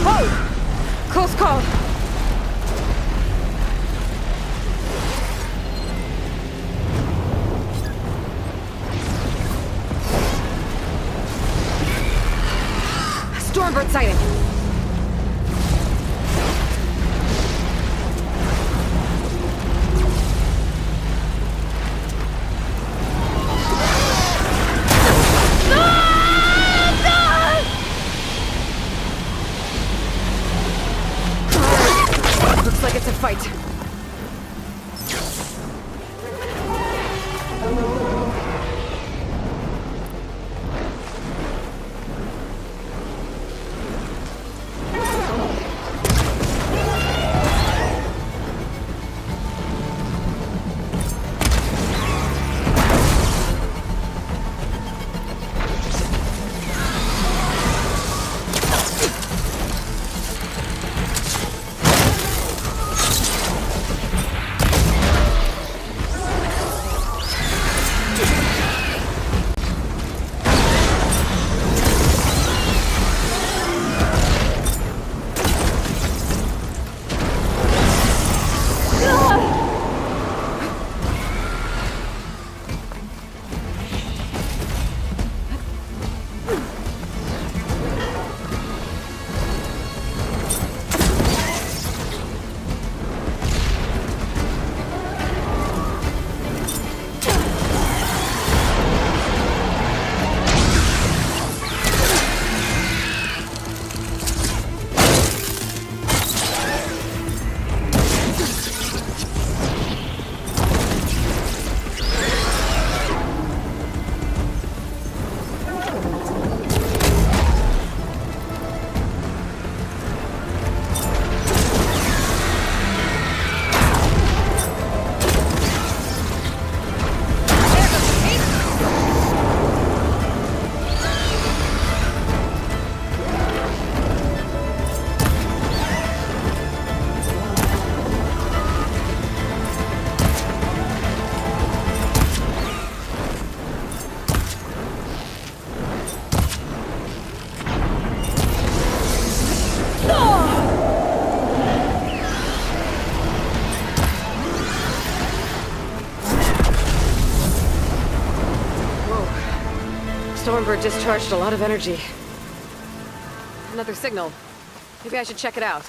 Whoa! Close call! Stormbird sighting. Looks like it's a fight. Stormbird discharged a lot of energy. Another signal. Maybe I should check it out.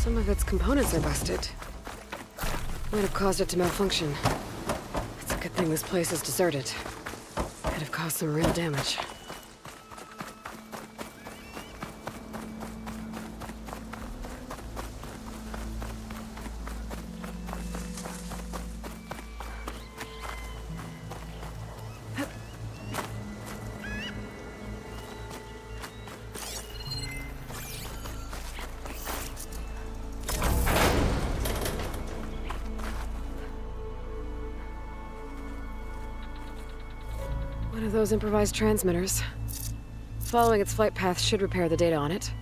Some of its components are busted. Might have caused it to malfunction. It's a good thing this place is deserted. Caused some real damage. One of those improvised transmitters. Following its flight path should repair the data on it.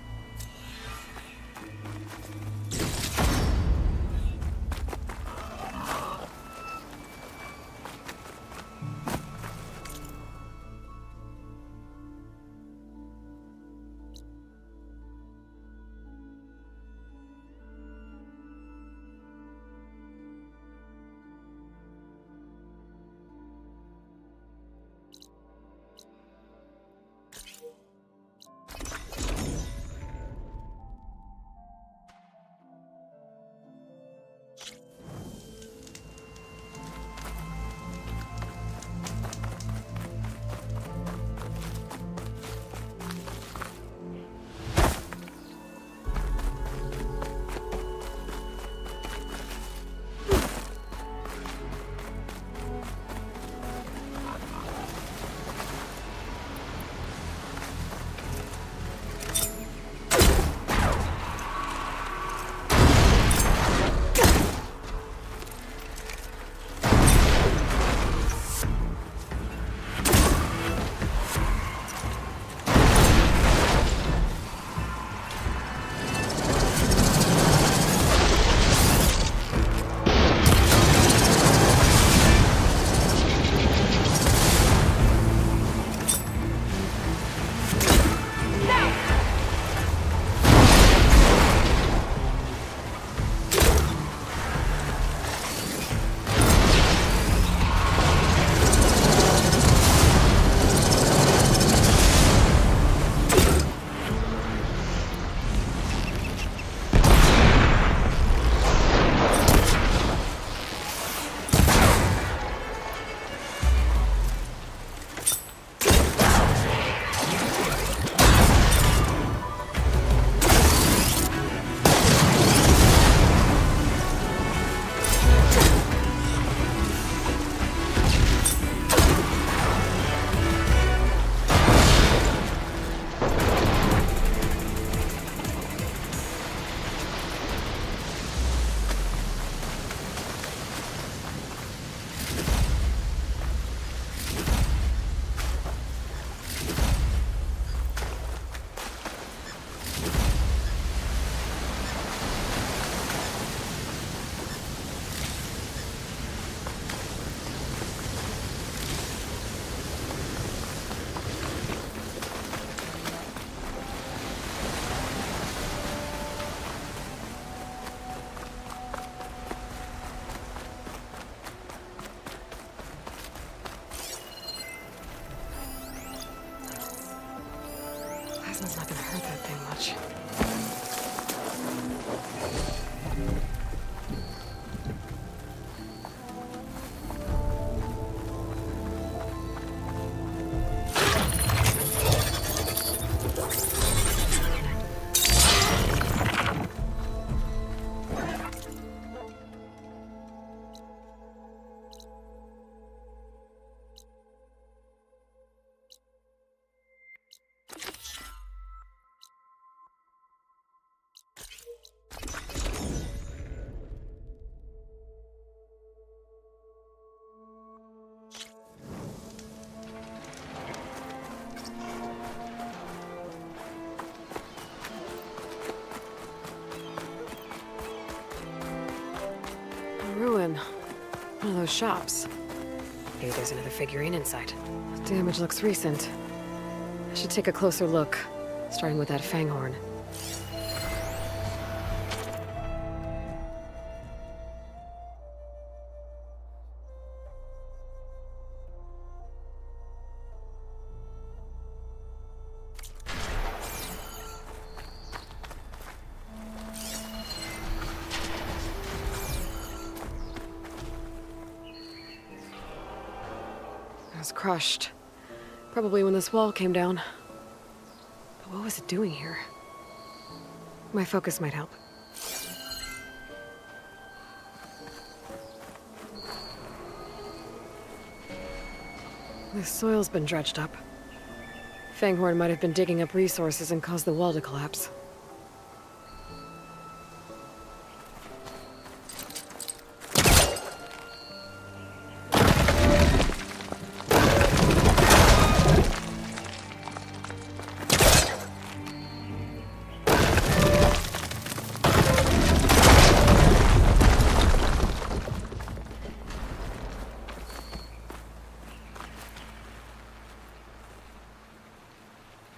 Plasma's not gonna hurt that thing much. Ruin. One of those shops. Maybe there's another figurine inside. The damage looks recent. I should take a closer look, starting with that fanghorn. It was crushed. Probably when this wall came down. But what was it doing here? My focus might help. The soil's been dredged up. Fanghorn might have been digging up resources and caused the wall to collapse.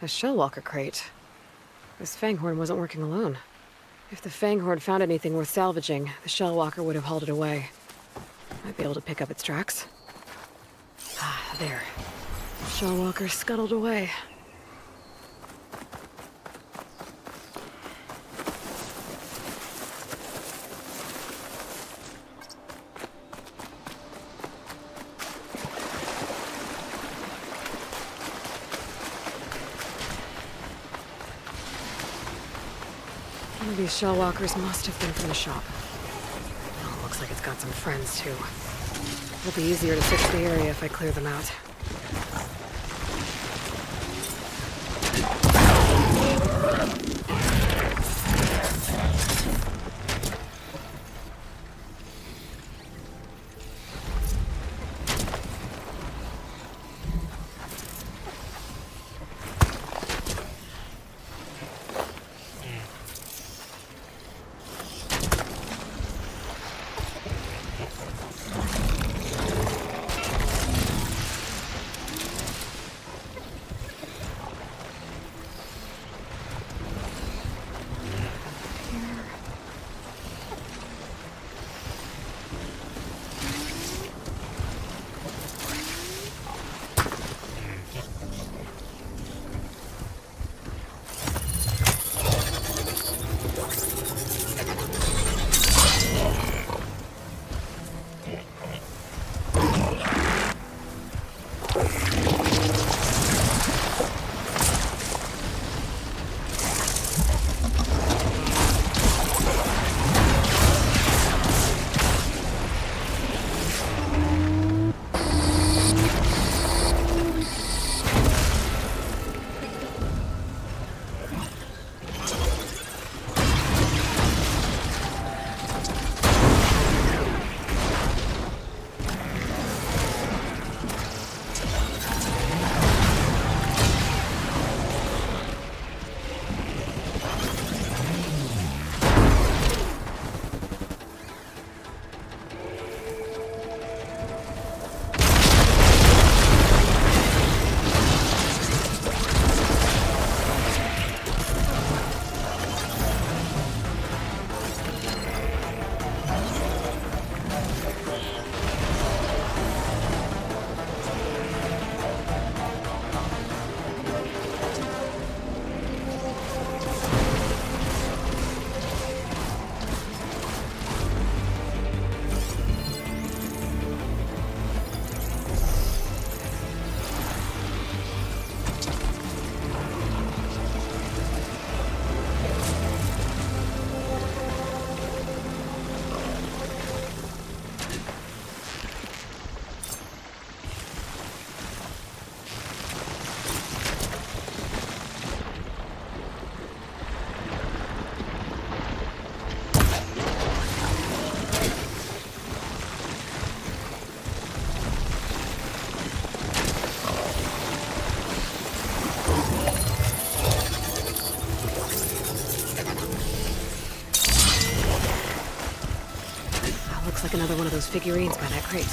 A Shellwalker crate. This Fanghorn wasn't working alone. If the Fanghorn found anything worth salvaging, the Shellwalker would have hauled it away. Might be able to pick up its tracks. Ah, there. Shellwalker scuttled away. One of these Shellwalkers must have been from the shop. Oh, looks like it's got some friends, too. It'll be easier to search the area if I clear them out. Like another one of those figurines by that crate.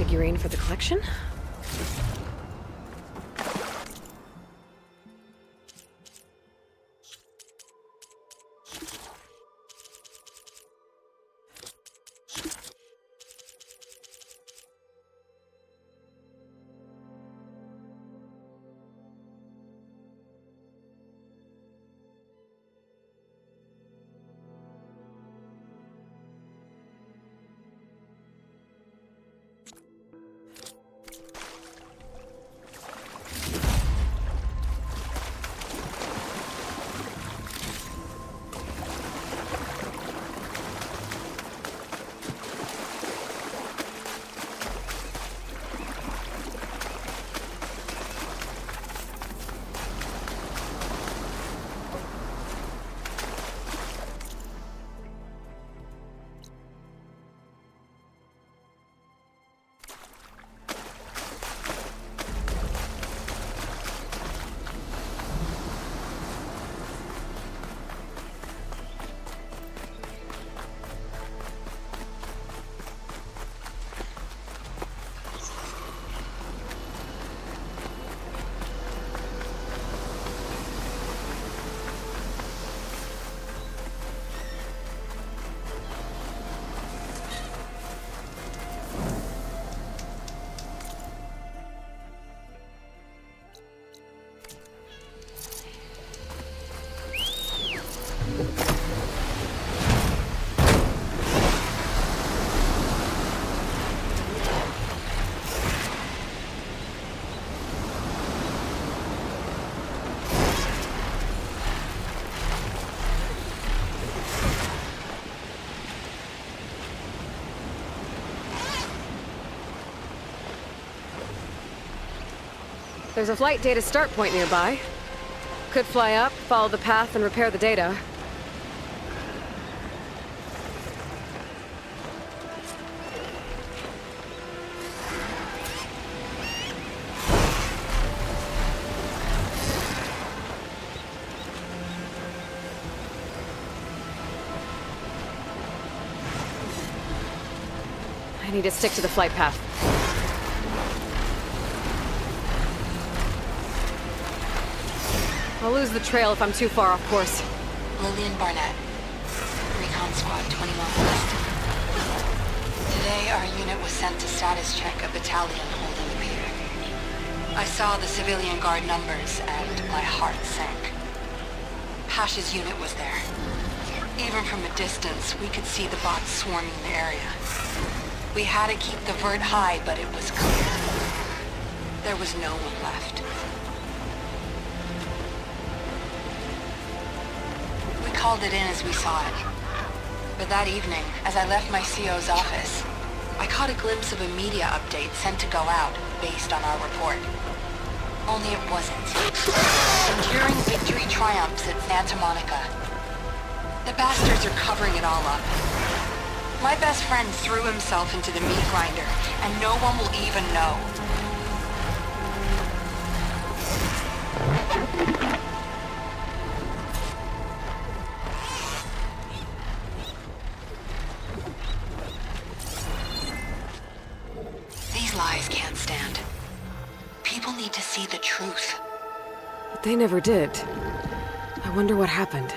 figurine for the collection? There's a flight data start point nearby. Could fly up, follow the path, and repair the data. I need to stick to the flight path. I'll lose the trail if I'm too far off course. Lillian Barnett, Recon Squad 21 West. Today, our unit was sent to status check a battalion holding the pier. I saw the civilian guard numbers, and my heart sank. Pash's unit was there. Even from a distance, we could see the bots swarming the area. We had to keep the vert high, but it was clear. There was no one left. We called it in as we saw it. But that evening, as I left my CO's office, I caught a glimpse of a media update sent to go out based on our report. Only it wasn't. Enduring victory triumphs at Santa Monica. The bastards are covering it all up. My best friend threw himself into the meat grinder, and no one will even know. These lies can't stand. People need to see the truth. But they never did. I wonder what happened.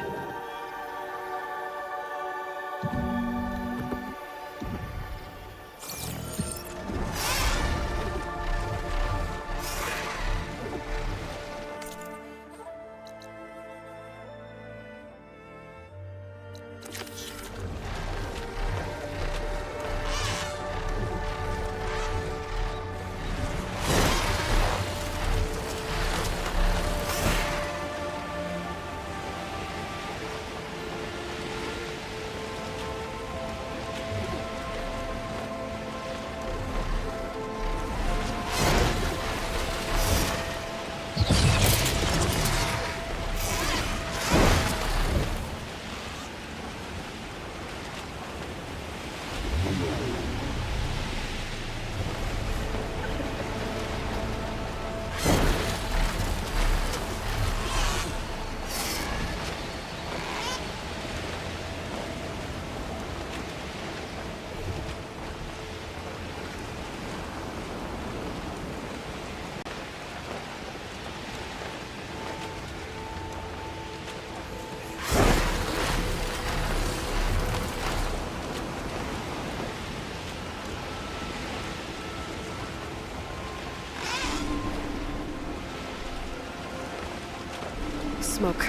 smoke.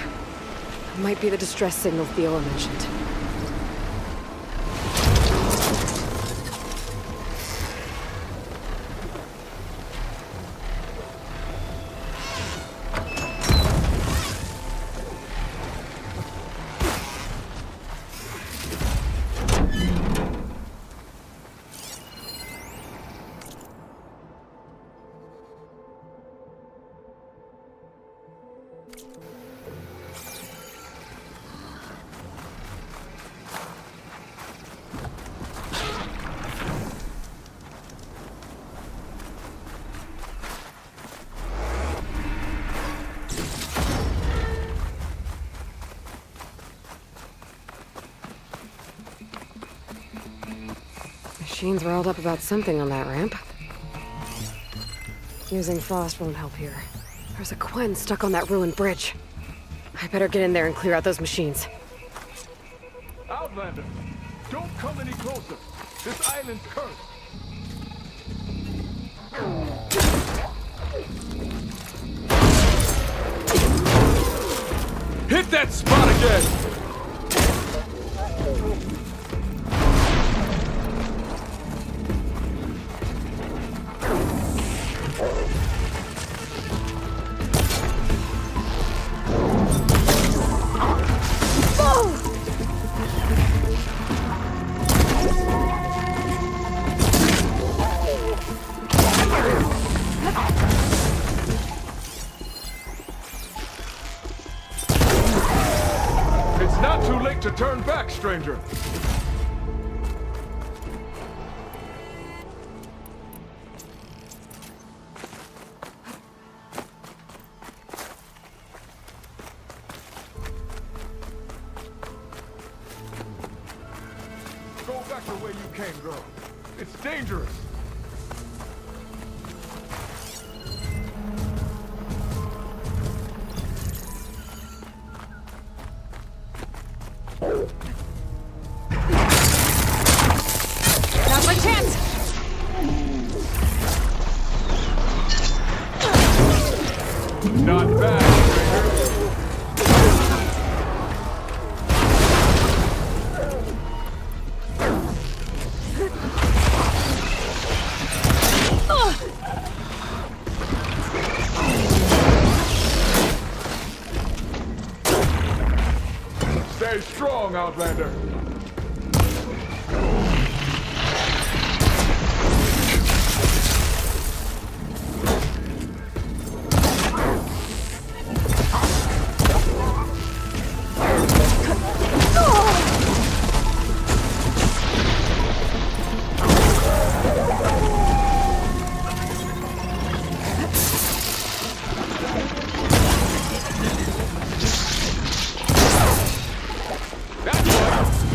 Might be the distress signal Theola mentioned. Machines riled up about something on that ramp. Using frost won't help here. There's a Quen stuck on that ruined bridge. I better get in there and clear out those machines. Outlander, don't come any closer. This island's cursed. Hit that spot again! It's not too late to turn back, stranger. Go back to where you came, girl. It's dangerous. Now's my chance! Not bad, stranger. Stay strong, Outlander. That's one.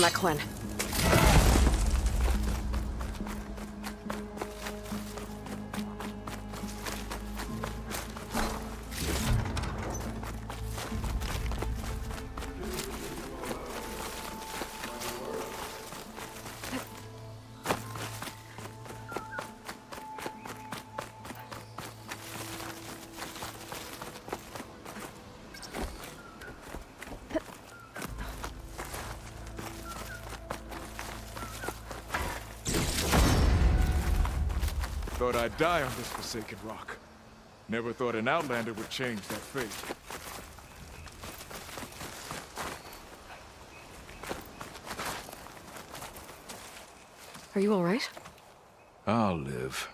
that Quinn. Thought I'd die on this forsaken rock. Never thought an Outlander would change that fate. Are you all right? I'll live.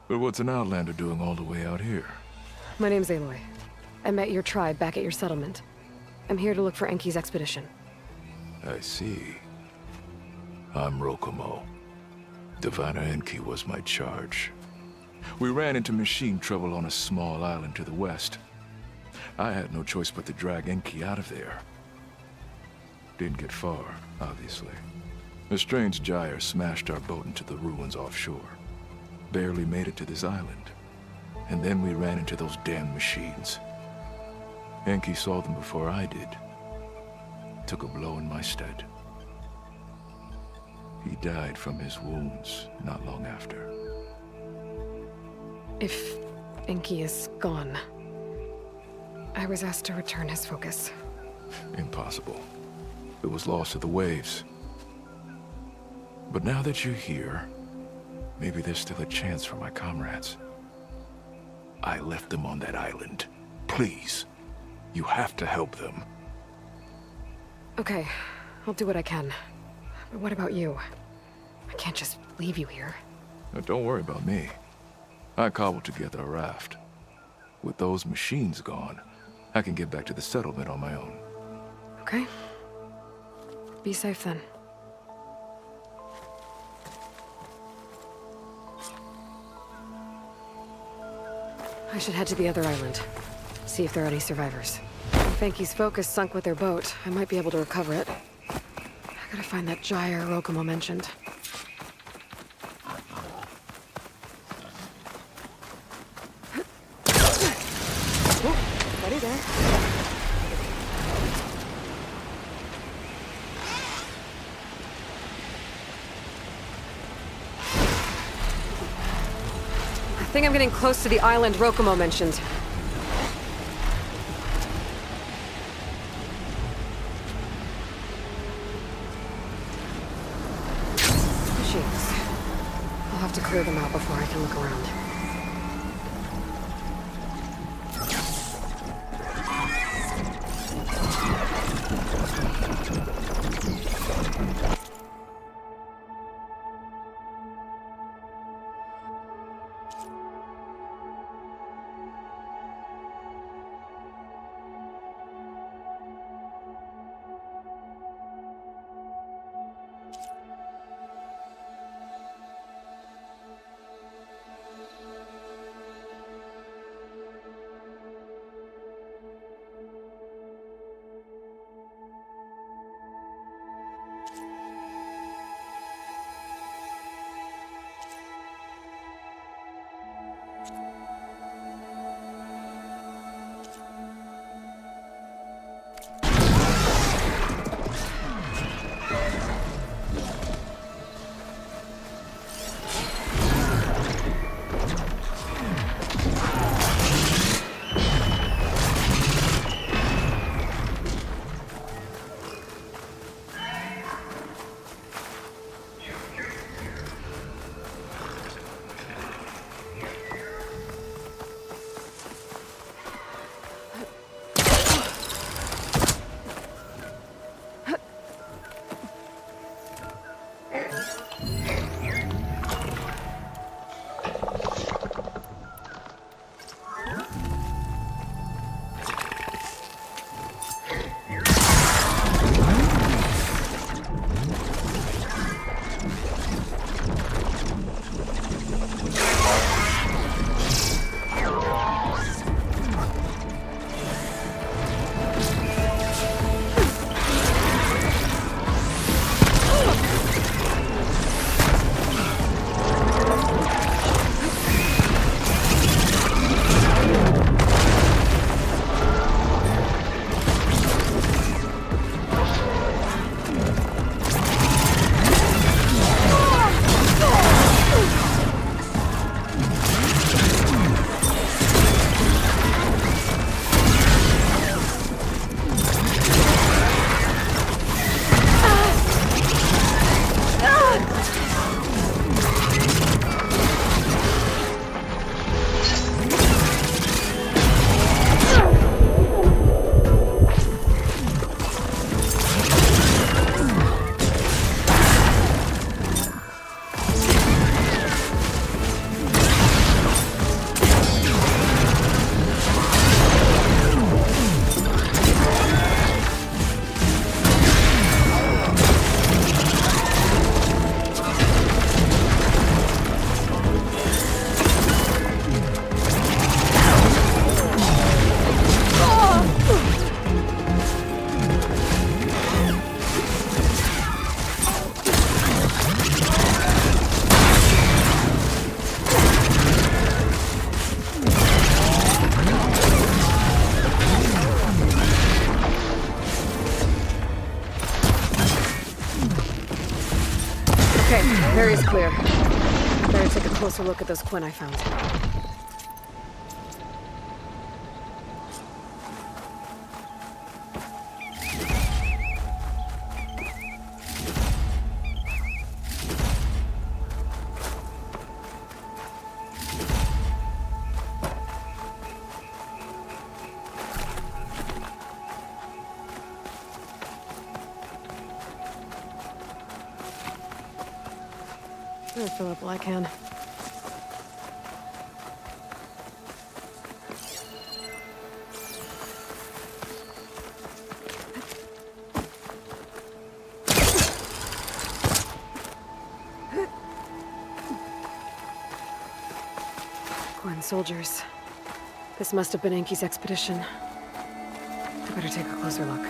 But what's an Outlander doing all the way out here? My name's Aloy. I met your tribe back at your settlement. I'm here to look for Enki's expedition. I see. I'm Rokomo. Diviner Enki was my charge. We ran into machine trouble on a small island to the west. I had no choice but to drag Enki out of there. Didn't get far, obviously. A strange gyre smashed our boat into the ruins offshore. Barely made it to this island. And then we ran into those damn machines. Enki saw them before I did. Took a blow in my stead. He died from his wounds not long after. If Enki is gone, I was asked to return his focus. Impossible. It was lost to the waves. But now that you're here, maybe there's still a chance for my comrades. I left them on that island. Please, you have to help them. Okay, I'll do what I can. But what about you? I can't just leave you here. Now, don't worry about me. I cobbled together a raft. With those machines gone, I can get back to the settlement on my own. Okay. Be safe then. I should head to the other island. See if there are any survivors. If Enki's focus sunk with their boat, I might be able to recover it. I gotta find that gyre Rokomo mentioned. Oh, buddy there. I think I'm getting close to the island Rokomo mentioned. I'll have to clear them out before I can look around. Okay, area's clear. Better take a closer look at those Quen I found. I'll fill up all I can. Quen soldiers. This must have been Enki's expedition. I better take a closer look.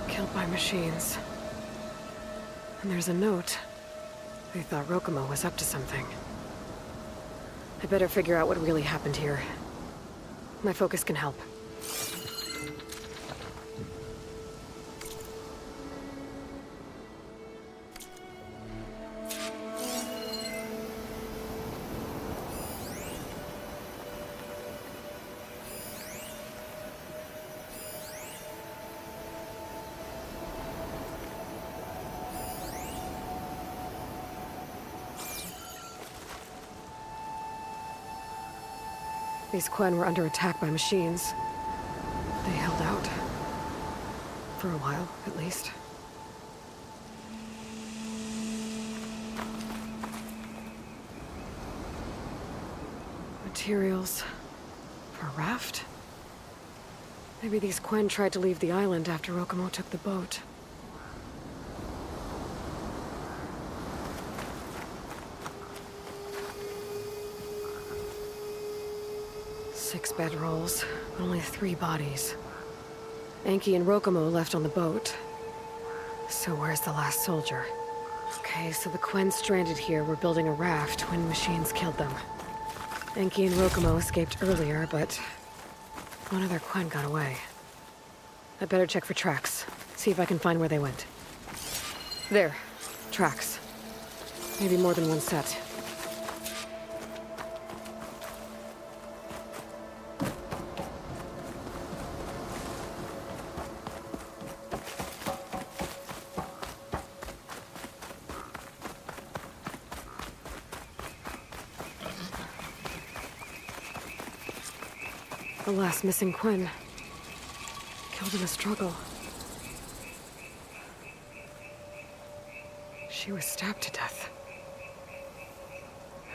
Killed by machines. And there's a note. They thought Rokumo was up to something. I better figure out what really happened here. My focus can help. These Quen were under attack by machines. They held out. For a while, at least. Materials for a raft? Maybe these Quen tried to leave the island after Rokumo took the boat. Six bedrolls, but only 3 bodies. Enki and Rokumo left on the boat. So where's the last soldier? Okay, so the Quen stranded here were building a raft when machines killed them. Enki and Rokumo escaped earlier, but one of their Quen got away. I better check for tracks, see if I can find where they went. There, tracks. Maybe more than one set. The last missing Quen. Killed in a struggle. She was stabbed to death.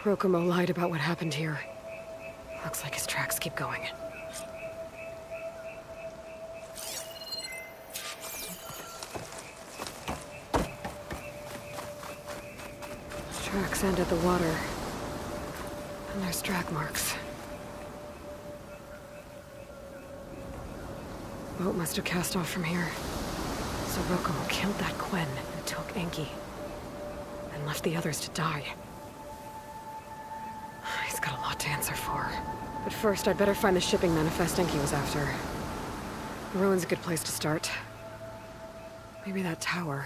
Rokumo lied about what happened here. Looks like his tracks keep going. Tracks end at the water. And there's drag marks. Boat must have cast off from here. So Rokumo killed that Quen and took Enki. And left the others to die. He's got a lot to answer for. But first, I'd better find the shipping manifest Enki was after. The ruin's a good place to start. Maybe that tower.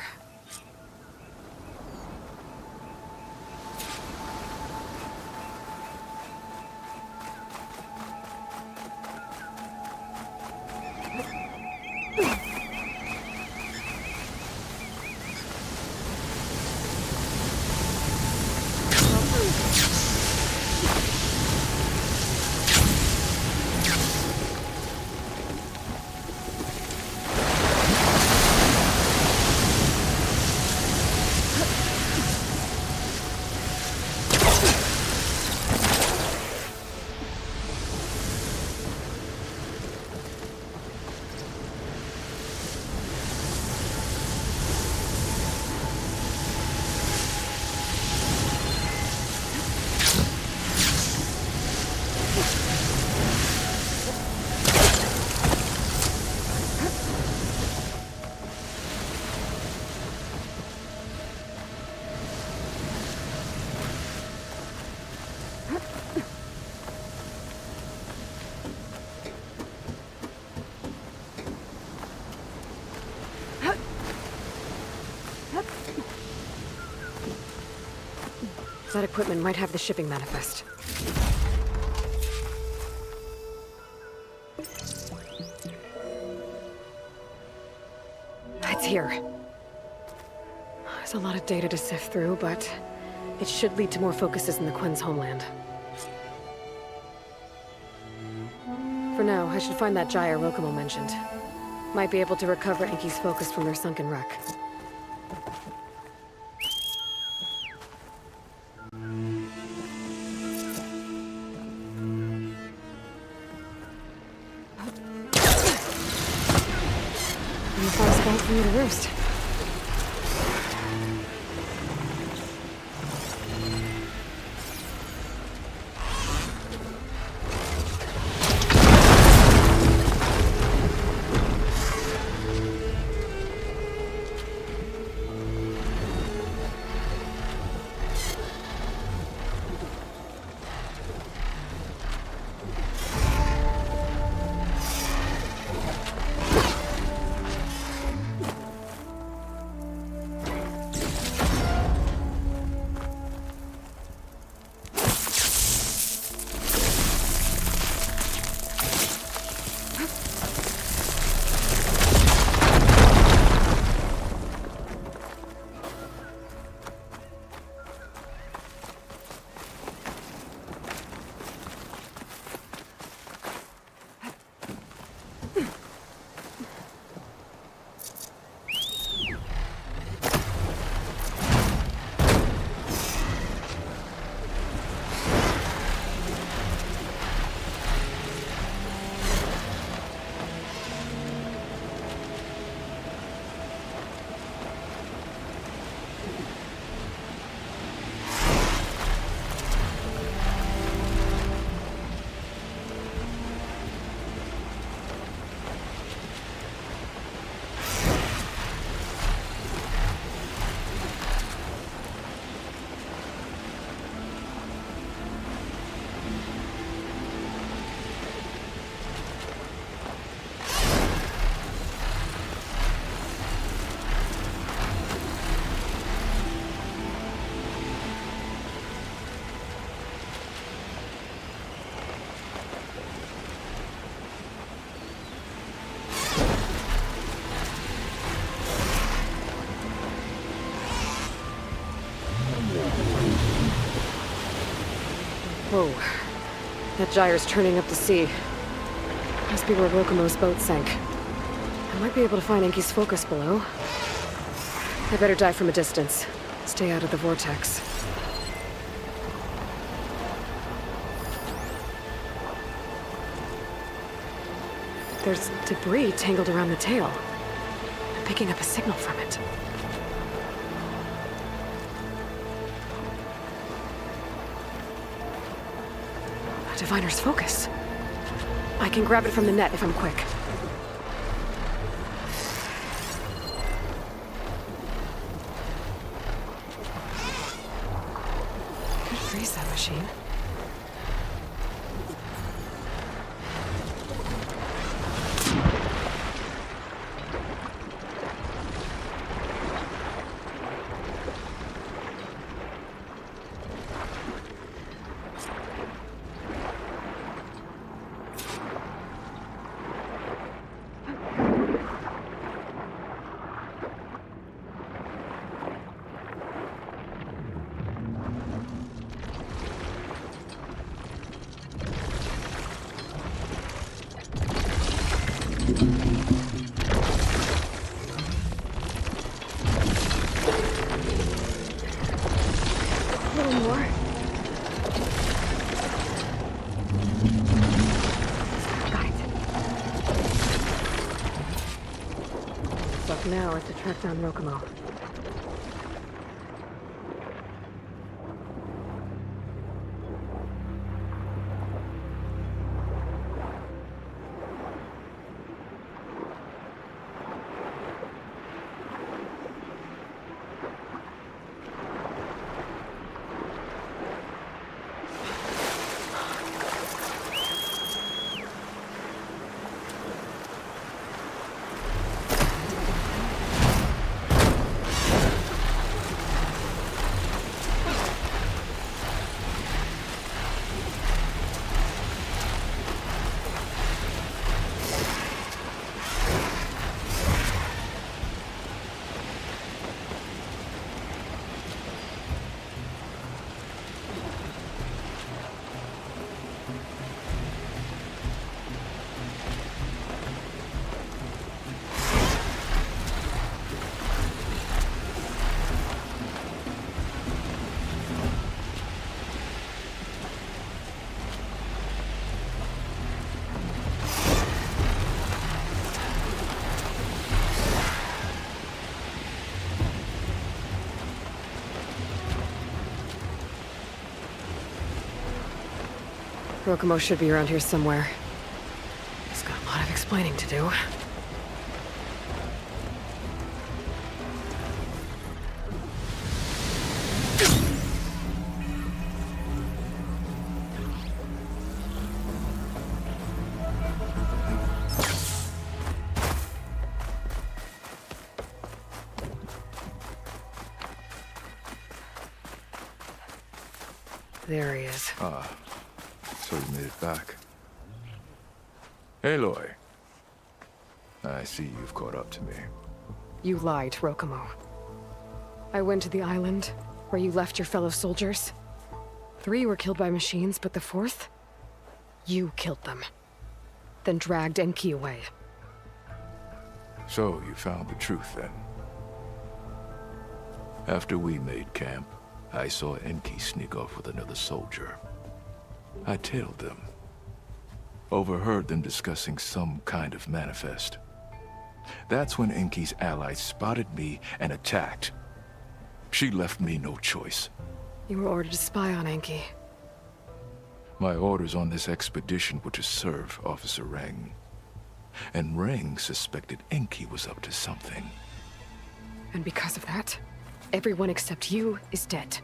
That equipment might have the shipping manifest. It's here. There's a lot of data to sift through, but it should lead to more focuses in the Quen's homeland. For now, I should find that gyre Rokumo mentioned. Might be able to recover Enki's focus from their sunken wreck. Any fun spot for you to roost? Whoa. That gyre's turning up the sea. Must be where Rokumo's boat sank. I might be able to find Enki's focus below. I better dive from a distance. Stay out of the vortex. There's debris tangled around the tail. I'm picking up a signal from it. A diviner's focus. I can grab it from the net if I'm quick. Could freeze that machine. Now is to track down Rokumo. Rokomo should be around here somewhere. He's got a lot of explaining to do. There he is. Ah, so you made it back. Aloy. I see you've caught up to me. You lied, Rokomo. I went to the island where you left your fellow soldiers. 3 were killed by machines, but the 4th? You killed them. Then dragged Enki away. So you found the truth then. After we made camp, I saw Enki sneak off with another soldier. I tailed them. Overheard them discussing some kind of manifest. That's when Enki's allies spotted me and attacked. She left me no choice. You were ordered to spy on Enki. My orders on this expedition were to serve Officer Reng. And Reng suspected Enki was up to something. And because of that, everyone except you is dead.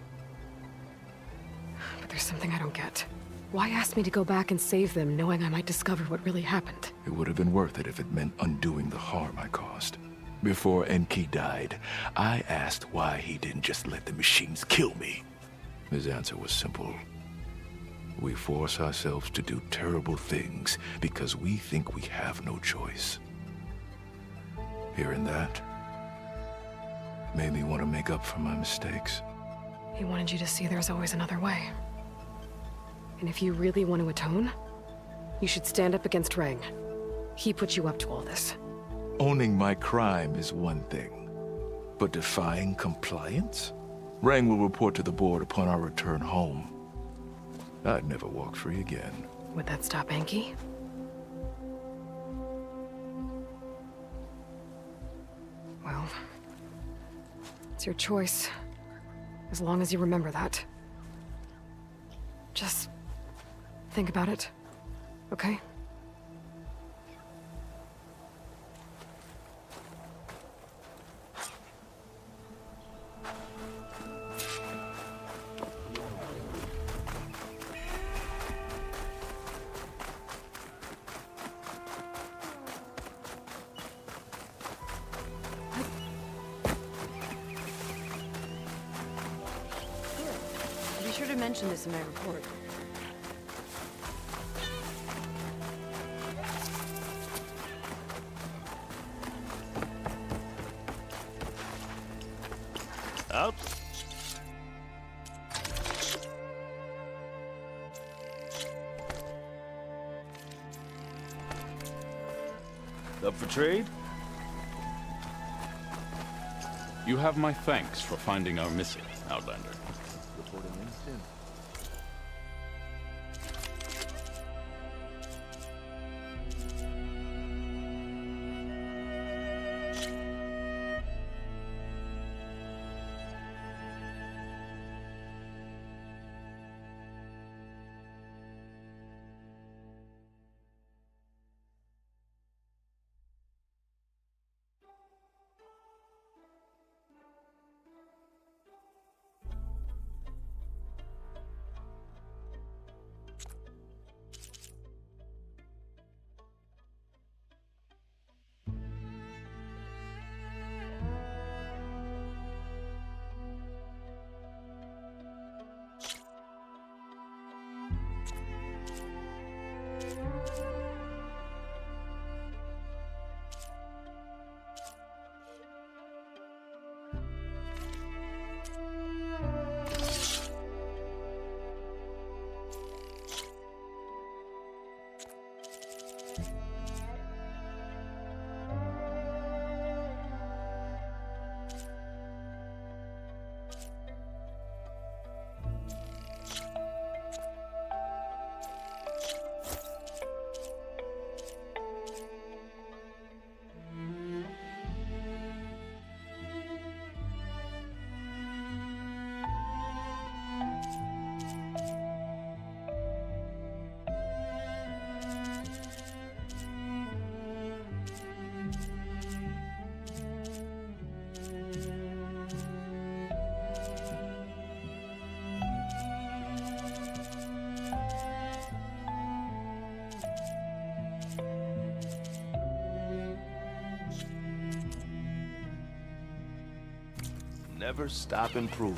But there's something I don't get. Why ask me to go back and save them, knowing I might discover what really happened? It would have been worth it if it meant undoing the harm I caused. Before Enki died, I asked why he didn't just let the machines kill me. His answer was simple. We force ourselves to do terrible things because we think we have no choice. Hearing that made me want to make up for my mistakes. He wanted you to see there's always another way. And if you really want to atone, you should stand up against Reng. He put you up to all this. Owning my crime is one thing, but defying compliance? Reng will report to the board upon our return home. I'd never walk free again. Would that stop Enki? Well, it's your choice. As long as you remember that. Just think about it, okay? Be sure to mention this in my report. Out. Up for trade? You have my thanks for finding our missing, Outlander. Reporting in soon. never stop improving.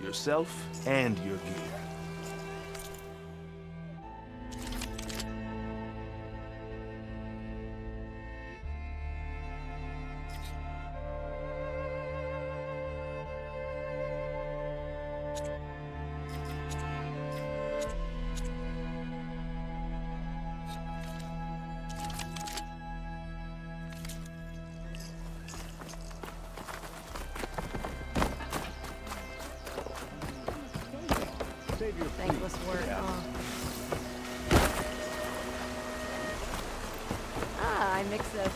Yourself and your gear. Thankless work. I mix a...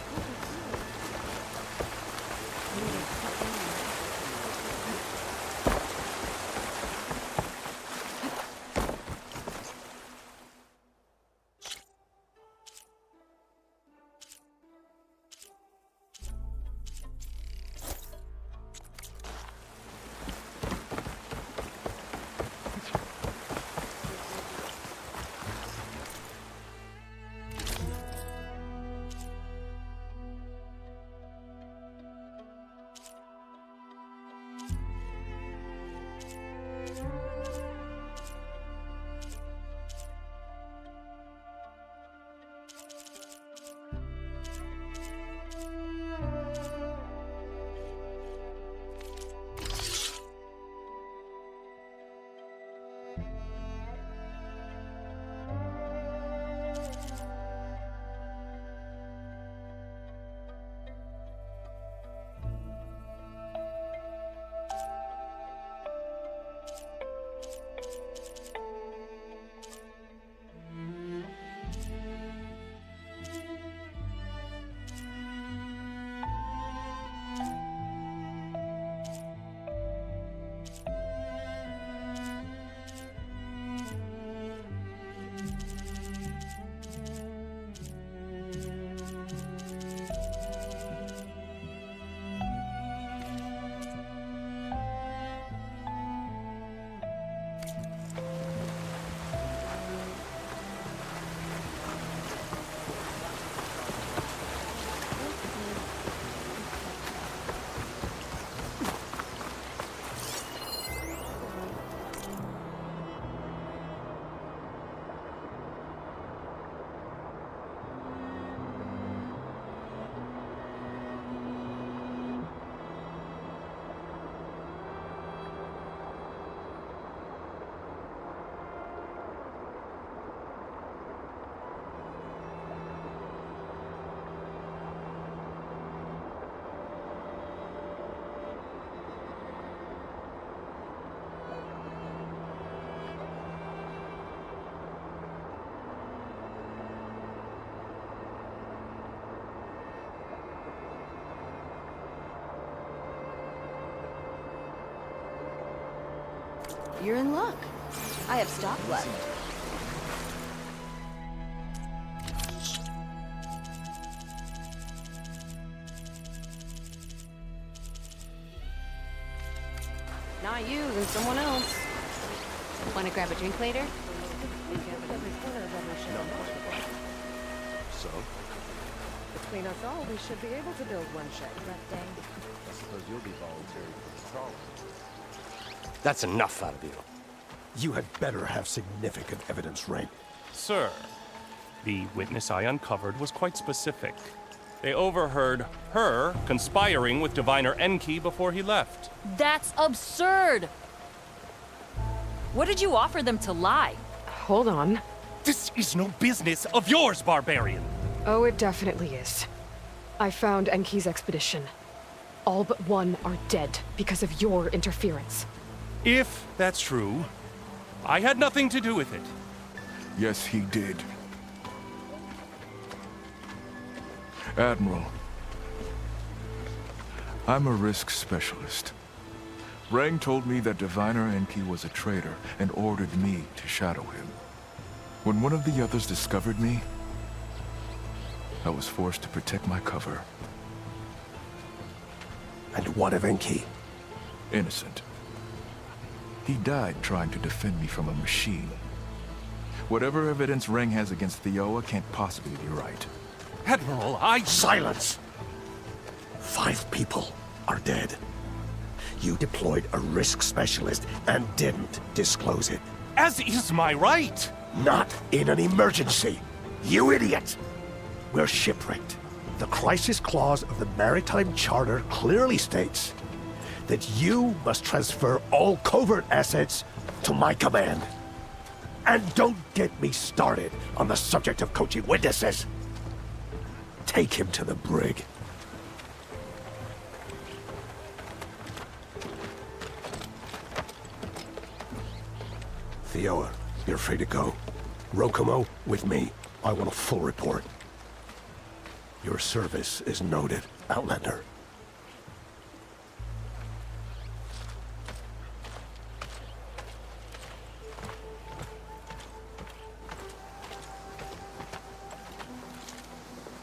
You're in luck. I have stock left. Not you, then someone else. Want to grab a drink later? So? Between us all, we should be able to build one shed. Rough day. I suppose you'll be voluntary for the trawler. That's enough out of you. You had better have significant evidence, Rain. Sir, the witness I uncovered was quite specific. They overheard her conspiring with Diviner Enki before he left. That's absurd! What did you offer them to lie? Hold on. This is no business of yours, barbarian! Oh, it definitely is. I found Enki's expedition. All but one are dead because of your interference. If that's true, I had nothing to do with it. Yes, he did. Admiral, I'm a risk specialist. Rang told me that Diviner Enki was a traitor and ordered me to shadow him. When one of the others discovered me, I was forced to protect my cover. And what of Enki? Innocent. He died trying to defend me from a machine. Whatever evidence Rang has against Thioa can't possibly be right. Admiral, Silence! 5 people are dead. You deployed a risk specialist and didn't disclose it. As is my right! Not in an emergency, you idiot! We're shipwrecked. The crisis clause of the Maritime Charter clearly states that you must transfer all covert assets to my command. And don't get me started on the subject of coaching witnesses. Take him to the brig. Thioa, you're free to go. Rokomo, with me. I want a full report. Your service is noted, Outlander.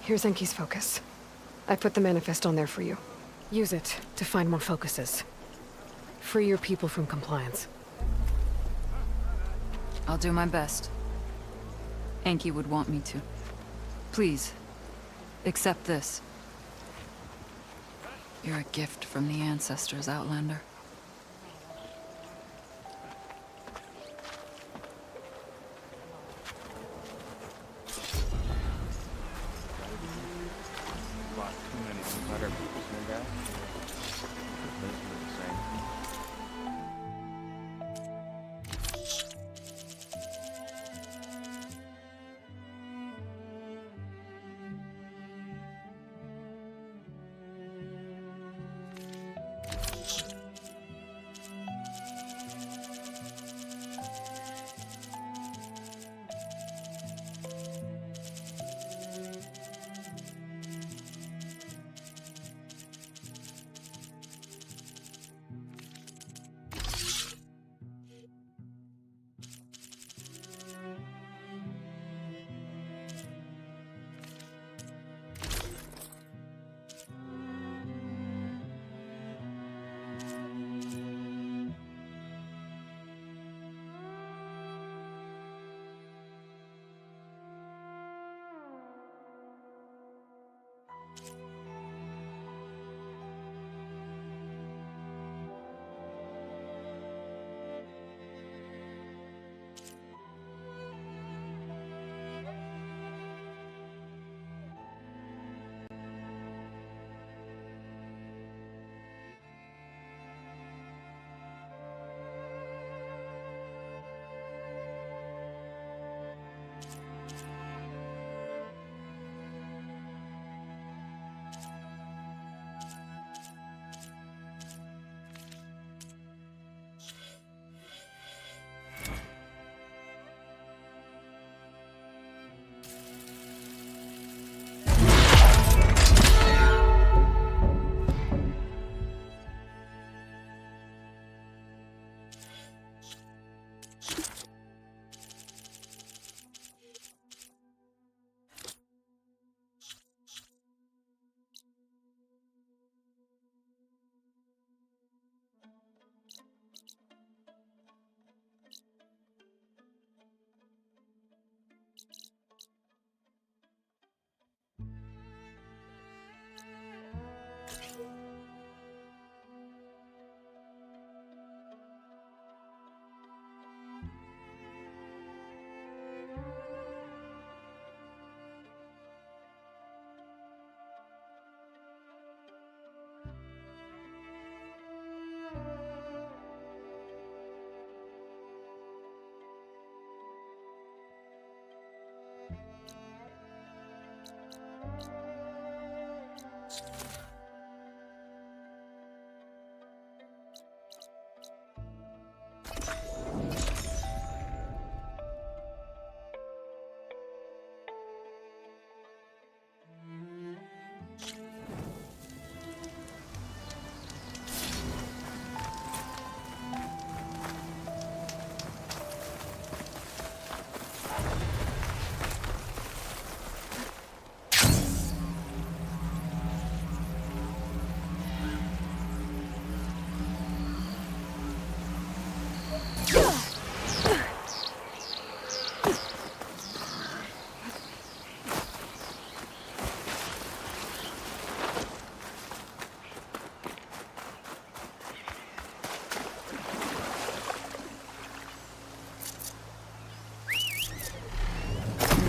Here's Enki's focus. I put the manifest on there for you. Use it to find more focuses. Free your people from compliance. I'll do my best. Enki would want me to. Please, accept this. You're a gift from the ancestors, Outlander.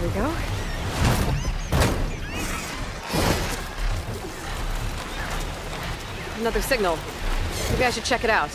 we go. Another signal. Maybe I should check it out.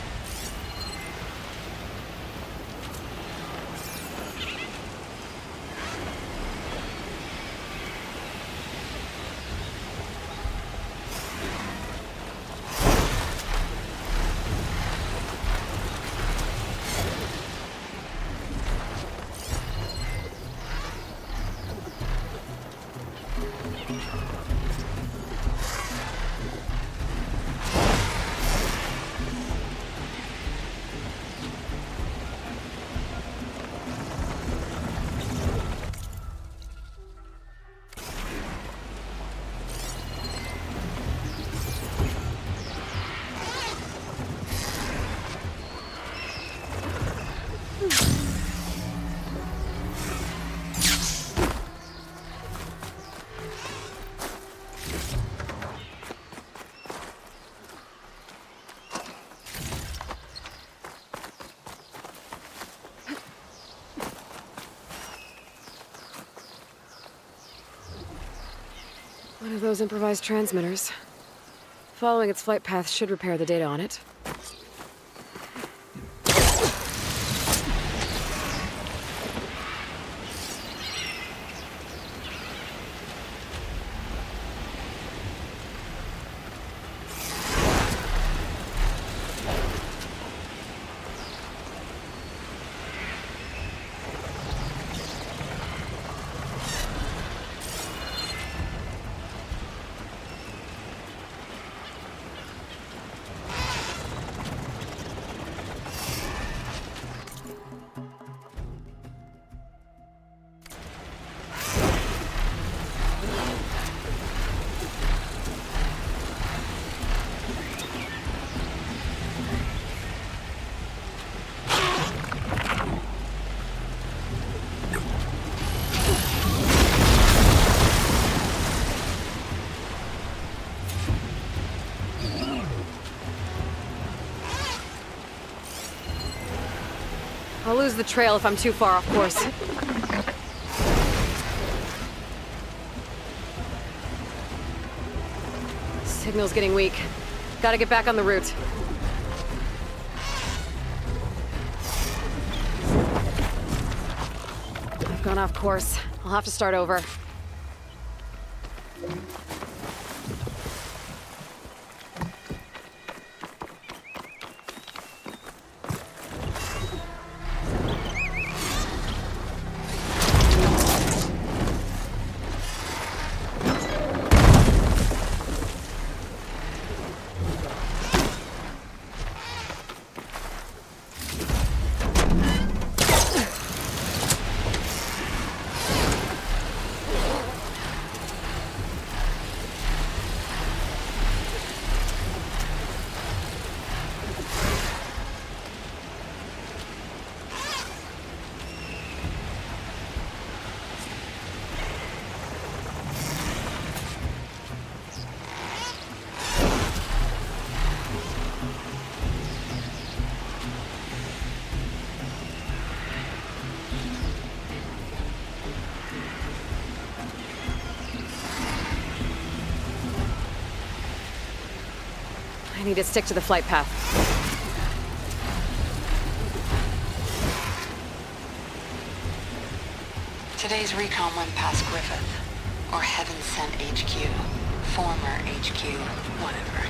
One of those improvised transmitters. Following its flight path should repair the data on it. I'll lose the trail if I'm too far off course. Signal's getting weak. Gotta get back on the route. I've gone off course. I'll have to start over. I need to stick to the flight path. Today's recon went past Griffith, or Heaven Sent HQ, former HQ, whatever.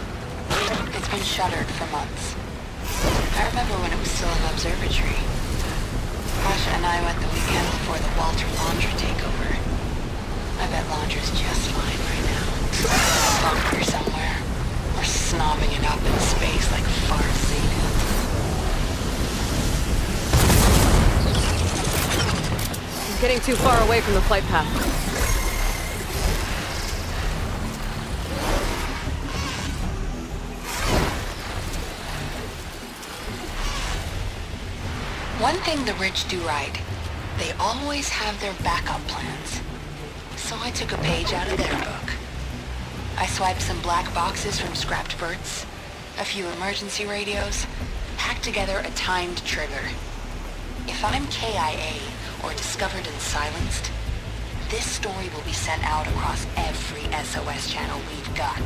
It's been shuttered for months. I remember when it was still an observatory. Pasha and I went the weekend before the Walter Laundra takeover. I bet Laundra's just fine right now. Bunker somewhere. Or snobbing it up in space like Farzina. I'm getting too far away from the flight path. One thing the rich do right, they always have their backup plans. So I took a page out of their book. I swiped some black boxes from scrapped berths, a few emergency radios, hacked together a timed trigger. If I'm KIA or discovered and silenced, This story will be sent out across every SOS channel we've got.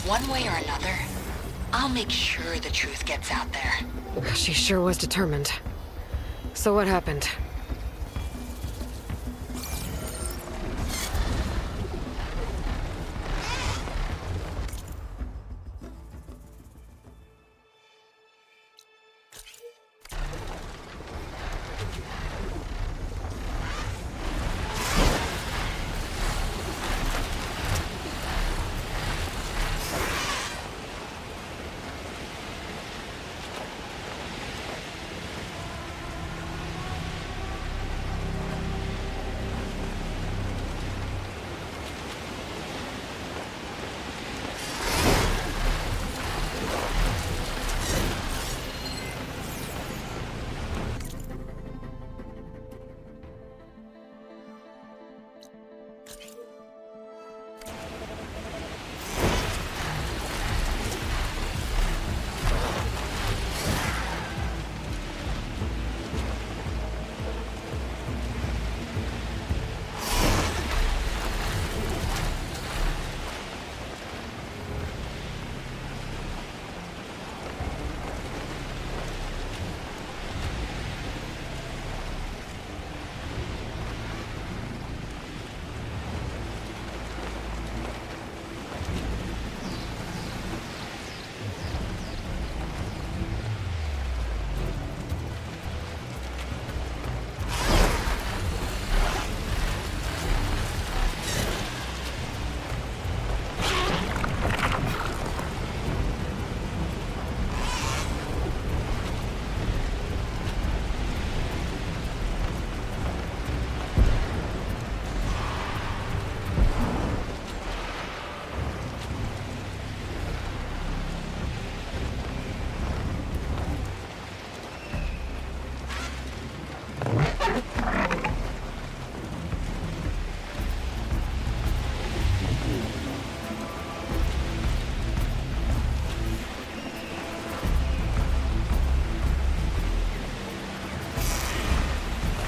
One way or another, I'll make sure the truth gets out there. She sure was determined. So what happened?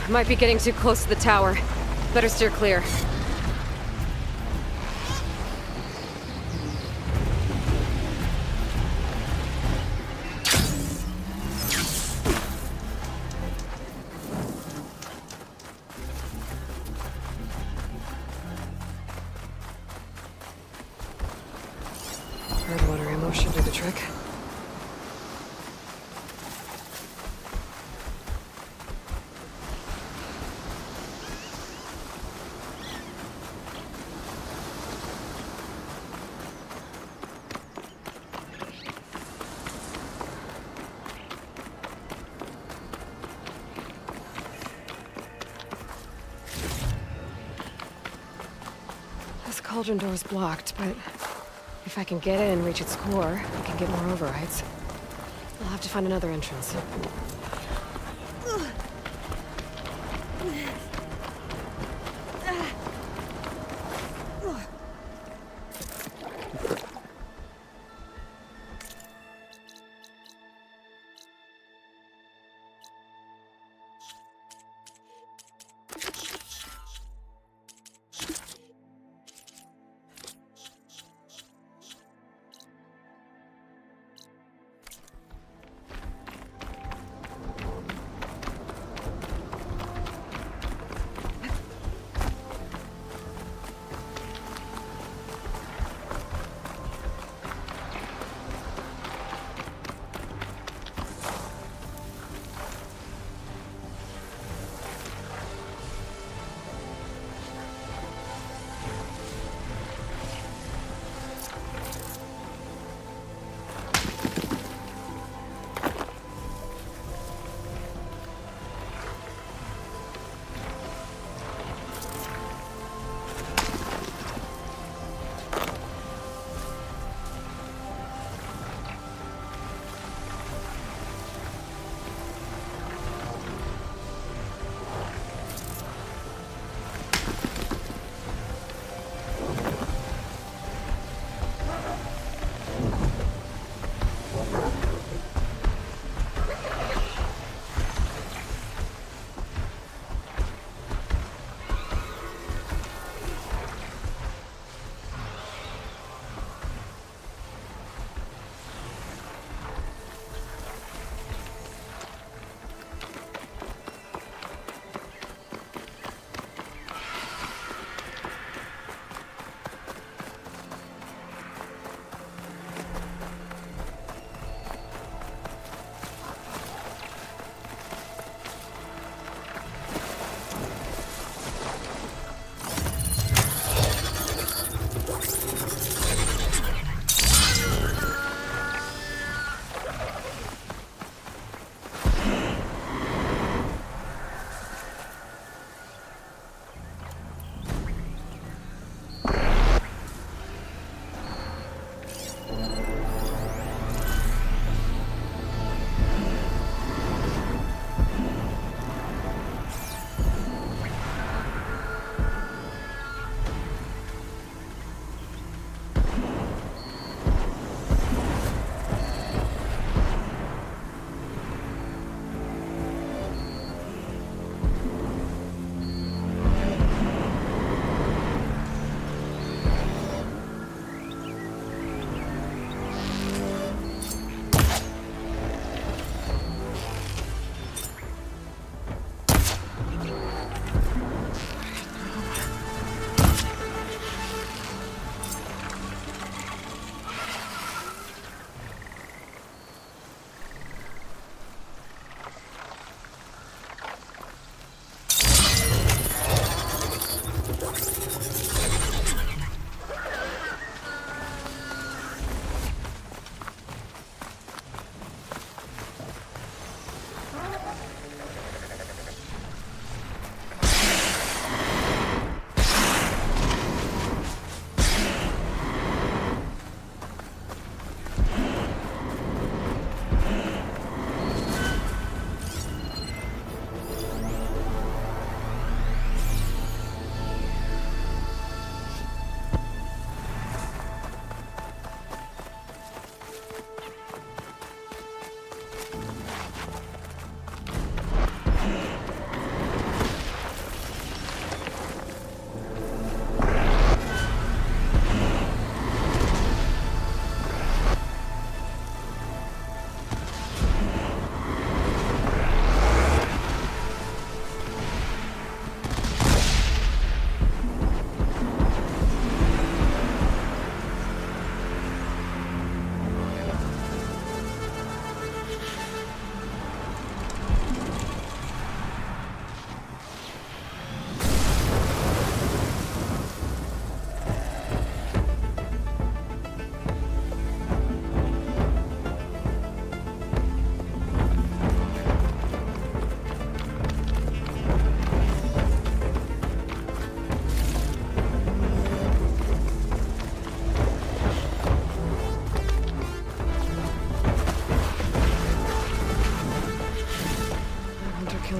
Might be getting too close to the tower. Better steer clear. Red water ammo should do the trick. This cauldron door is blocked, but if I can get in and reach its core, I can get more overrides. I'll have to find another entrance.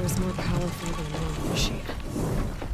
was more powerful than a normal machine.